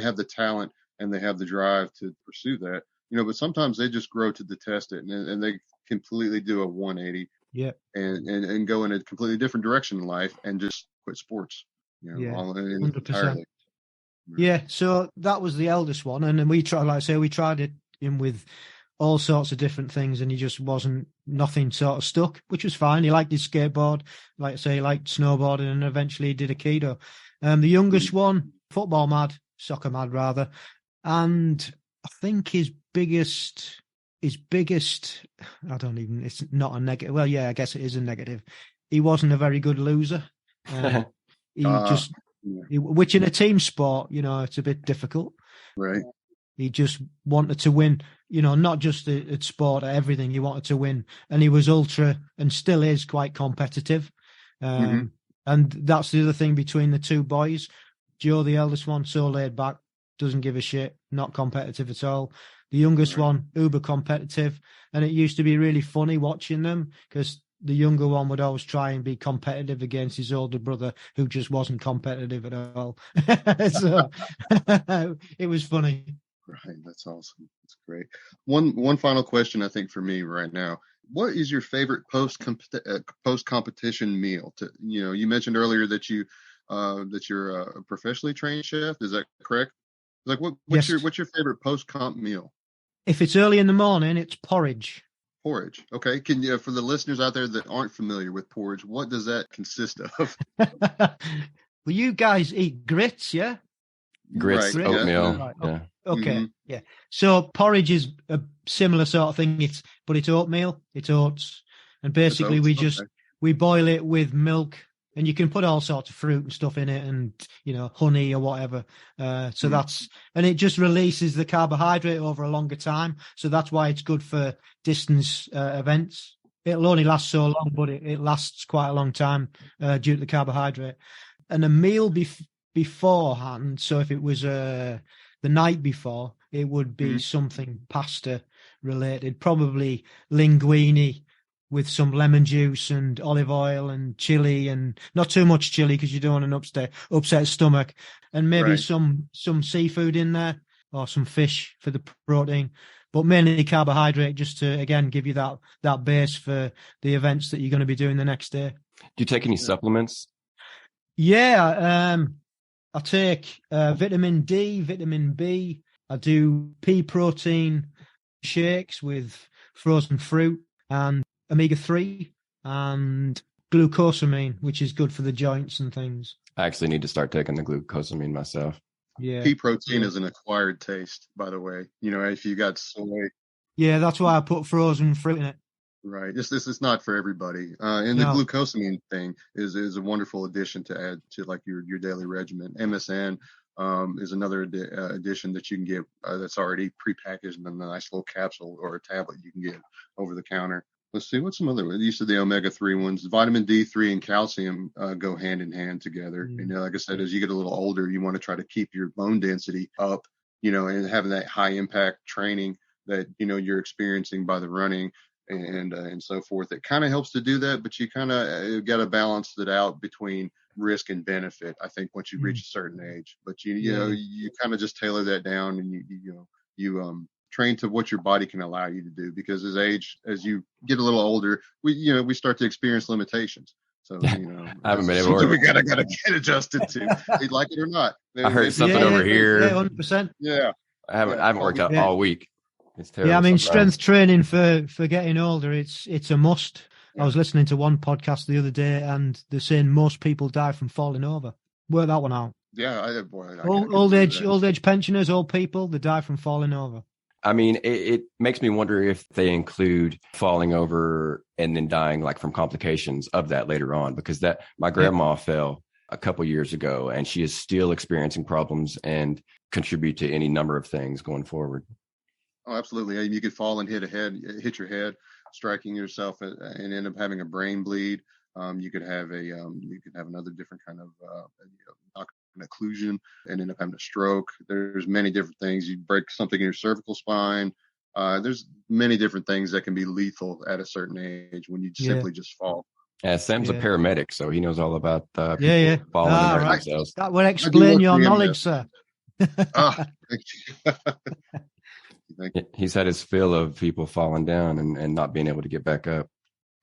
have the talent and they have the drive to pursue that. But sometimes they just grow to detest it, and they completely do a 180. Yeah. And go in a completely different direction in life and just quit sports. 100%. Entirely. Yeah, so that was the eldest one, and then we tried, like I say, we tried it in with all sorts of different things, and he just nothing sort of stuck, which was fine. He liked his skateboard, like I say, he liked snowboarding, and eventually he did Aikido. The youngest one, soccer mad rather, and I think his biggest, I don't even, it's not a negative. Well, yeah, I guess it is a negative. He wasn't a very good loser. Which in a team sport, it's a bit difficult. Right. He just wanted to win, not just at sport, at everything. He wanted to win. And he was ultra and still is quite competitive. And that's the other thing between the two boys. Joe, the eldest one, so laid back, doesn't give a shit, not competitive at all. The youngest one, uber competitive. And it used to be really funny watching them because the younger one would always try and be competitive against his older brother, who just wasn't competitive at all. So it was funny. Right. That's awesome. That's great. One final question, I think, for me right now. What is your favorite post competition meal? You mentioned earlier that you're a professionally trained chef. Is that correct? Like what's your favorite post comp meal? If it's early in the morning, it's porridge. Porridge. Okay. Can you, for the listeners out there that aren't familiar with porridge, what does that consist of? Well, you guys eat grits, yeah? Grits, right. oatmeal. Right. Yeah. Okay. Yeah. So porridge is a similar sort of thing. It's oatmeal, it's oats. And basically we boil it with milk, and you can put all sorts of fruit and stuff in it, and, honey or whatever. So and it just releases the carbohydrate over a longer time. So that's why it's good for distance events. It'll only last so long, but it lasts quite a long time due to the carbohydrate. And a meal beforehand, so if it was the night before, it would be something pasta related, probably linguine with some lemon juice and olive oil and chili, and not too much chili because you don't want an upset stomach, and maybe some seafood in there or some fish for the protein, but mainly carbohydrate, just to, again, give you that base for the events that you're going to be doing the next day. Do you take any supplements? Yeah, I take vitamin D, vitamin B. I do pea protein shakes with frozen fruit and omega-3 and glucosamine, which is good for the joints and things. I actually need to start taking the glucosamine myself. Yeah. Pea protein is an acquired taste, by the way. If you got soy. Yeah, that's why I put frozen fruit in it. Right. This is not for everybody. And the glucosamine thing is a wonderful addition to add to like your daily regimen. MSN is another addition that you can get that's already prepackaged in a nice little capsule or a tablet you can get over the counter. Let's see, what's some other ones? You said the omega-3 ones. Vitamin D3 and calcium go hand in hand together. And like I said, as you get a little older, you want to try to keep your bone density up, and having that high impact training that, you're experiencing by the running and so forth. It kind of helps to do that, but you kind of got to balance it out between risk and benefit, I think, once you reach a certain age. But you kind of just tailor that down, and you train to what your body can allow you to do, because as you get a little older, we start to experience limitations. So I haven't been able to. We gotta get adjusted to. You like it or not. I heard something over here. 100%. Yeah. I haven't worked out all week. It's terrible. Yeah, I mean, strength training for getting older, it's a must. I was listening to one podcast the other day, and they're saying most people die from falling over. Work that one out. Yeah, old age pensioners, old people, they die from falling over. I mean, it makes me wonder if they include falling over and then dying like from complications of that later on, because my grandma fell a couple years ago, and she is still experiencing problems and contribute to any number of things going forward. Oh, absolutely. You could fall and hit your head, striking yourself, and end up having a brain bleed. You could have another different kind of an occlusion and end up having a stroke. There's many different things. You break something in your cervical spine. There's many different things that can be lethal at a certain age when you simply just fall. Yeah, Sam's a paramedic, so he knows all about falling and hurting themselves. That would explain your knowledge, sir. He's had his fill of people falling down and not being able to get back up.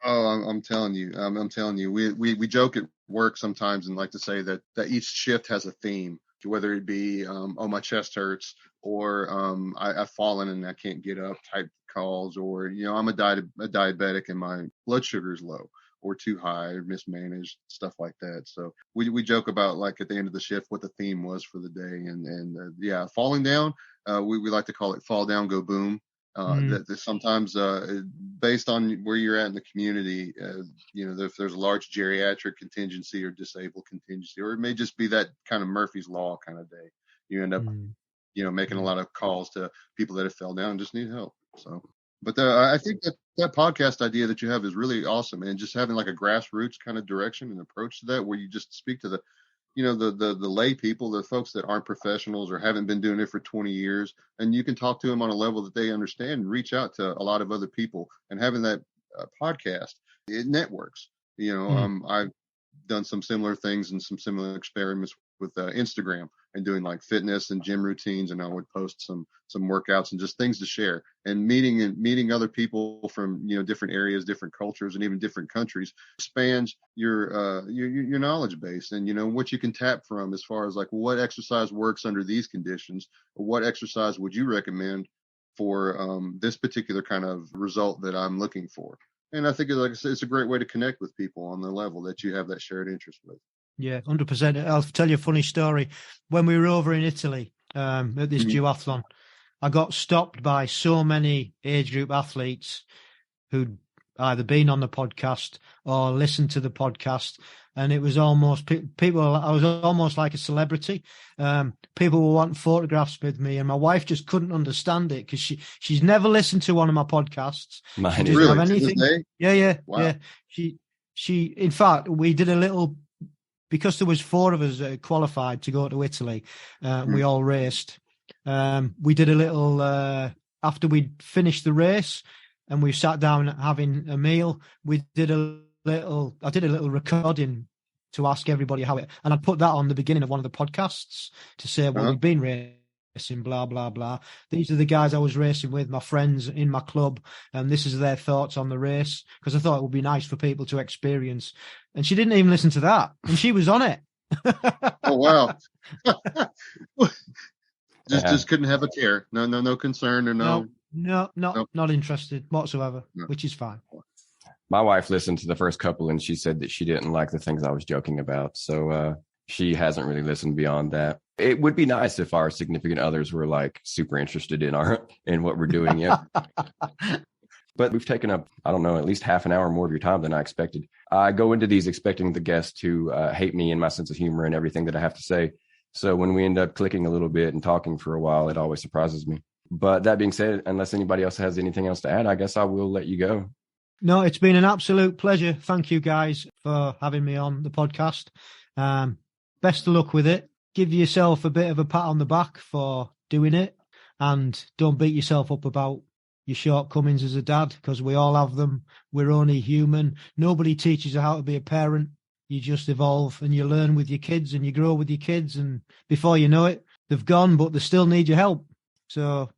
Oh, I'm telling you. We joke at work sometimes and like to say that each shift has a theme. whether it be, oh, my chest hurts, or I've fallen and I can't get up type calls, or, I'm a diabetic and my blood sugar is low or too high or mismanaged, stuff like that. So we joke about, like, at the end of the shift what the theme was for the day. And falling down, we like to call it fall down, go boom. That sometimes based on where you're at in the community, if there's a large geriatric contingency or disabled contingency, or it may just be that kind of Murphy's Law kind of day, you end up making a lot of calls to people that have fell down and just need help. So, but I think that podcast idea that you have is really awesome, and just having like a grassroots kind of direction and approach to that, where you just speak to the lay people, the folks that aren't professionals or haven't been doing it for 20 years, and you can talk to them on a level that they understand and reach out to a lot of other people. And having that podcast, it networks. I've done some similar things and some similar experiments with Instagram, and doing like fitness and gym routines, and I would post some workouts and just things to share, and meeting other people from different areas, different cultures, and even different countries expands your knowledge base, and what you can tap from as far as like what exercise works under these conditions, or what exercise would you recommend for this particular kind of result that I'm looking for. And I think, like I said, it's a great way to connect with people on the level that you have that shared interest with. Yeah, 100%. I'll tell you a funny story. When we were over in Italy at this duathlon, I got stopped by so many age group athletes who'd either been on the podcast or listened to the podcast. And it was almost people, I was almost like a celebrity. People were wanting photographs with me, and my wife just couldn't understand it because she's never listened to one of my podcasts. Mine really? Have anything. Yeah. Wow. Yeah. She, in fact, we did a little, because there was 4 of us qualified to go to Italy, we all raced. We did a little, after we'd finished the race and we sat down having a meal, I did a little recording to ask everybody how it, and I put that on the beginning of one of the podcasts to say, well, we've been racing, blah, blah, blah. These are the guys I was racing with, my friends in my club, and this is their thoughts on the race, because I thought it would be nice for people to experience. And she didn't even listen to that, and she was on it. Oh, wow. Just couldn't have a care. No concern, or no. Not interested whatsoever, which is fine. My wife listened to the first couple, and she said that she didn't like the things I was joking about. So she hasn't really listened beyond that. It would be nice if our significant others were like super interested in what we're doing. Yeah. But we've taken up, I don't know, at least half an hour more of your time than I expected. I go into these expecting the guests to hate me and my sense of humor and everything that I have to say. So when we end up clicking a little bit and talking for a while, it always surprises me. But that being said, unless anybody else has anything else to add, I guess I will let you go. No, it's been an absolute pleasure. Thank you guys for having me on the podcast. Best of luck with it. Give yourself a bit of a pat on the back for doing it, and don't beat yourself up about your shortcomings as a dad, because we all have them. We're only human. Nobody teaches you how to be a parent. You just evolve and you learn with your kids and you grow with your kids, and before you know it, they've gone, but they still need your help. So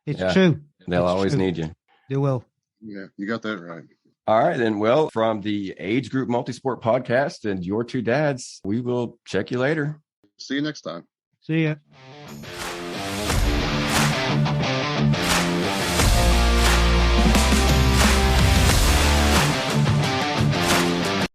it's true. They'll always need you. They will. Yeah, you got that right. All right, then. Well, from the Agegroup Multisport Podcast and your 2 dads, we will check you later. See you next time. See ya.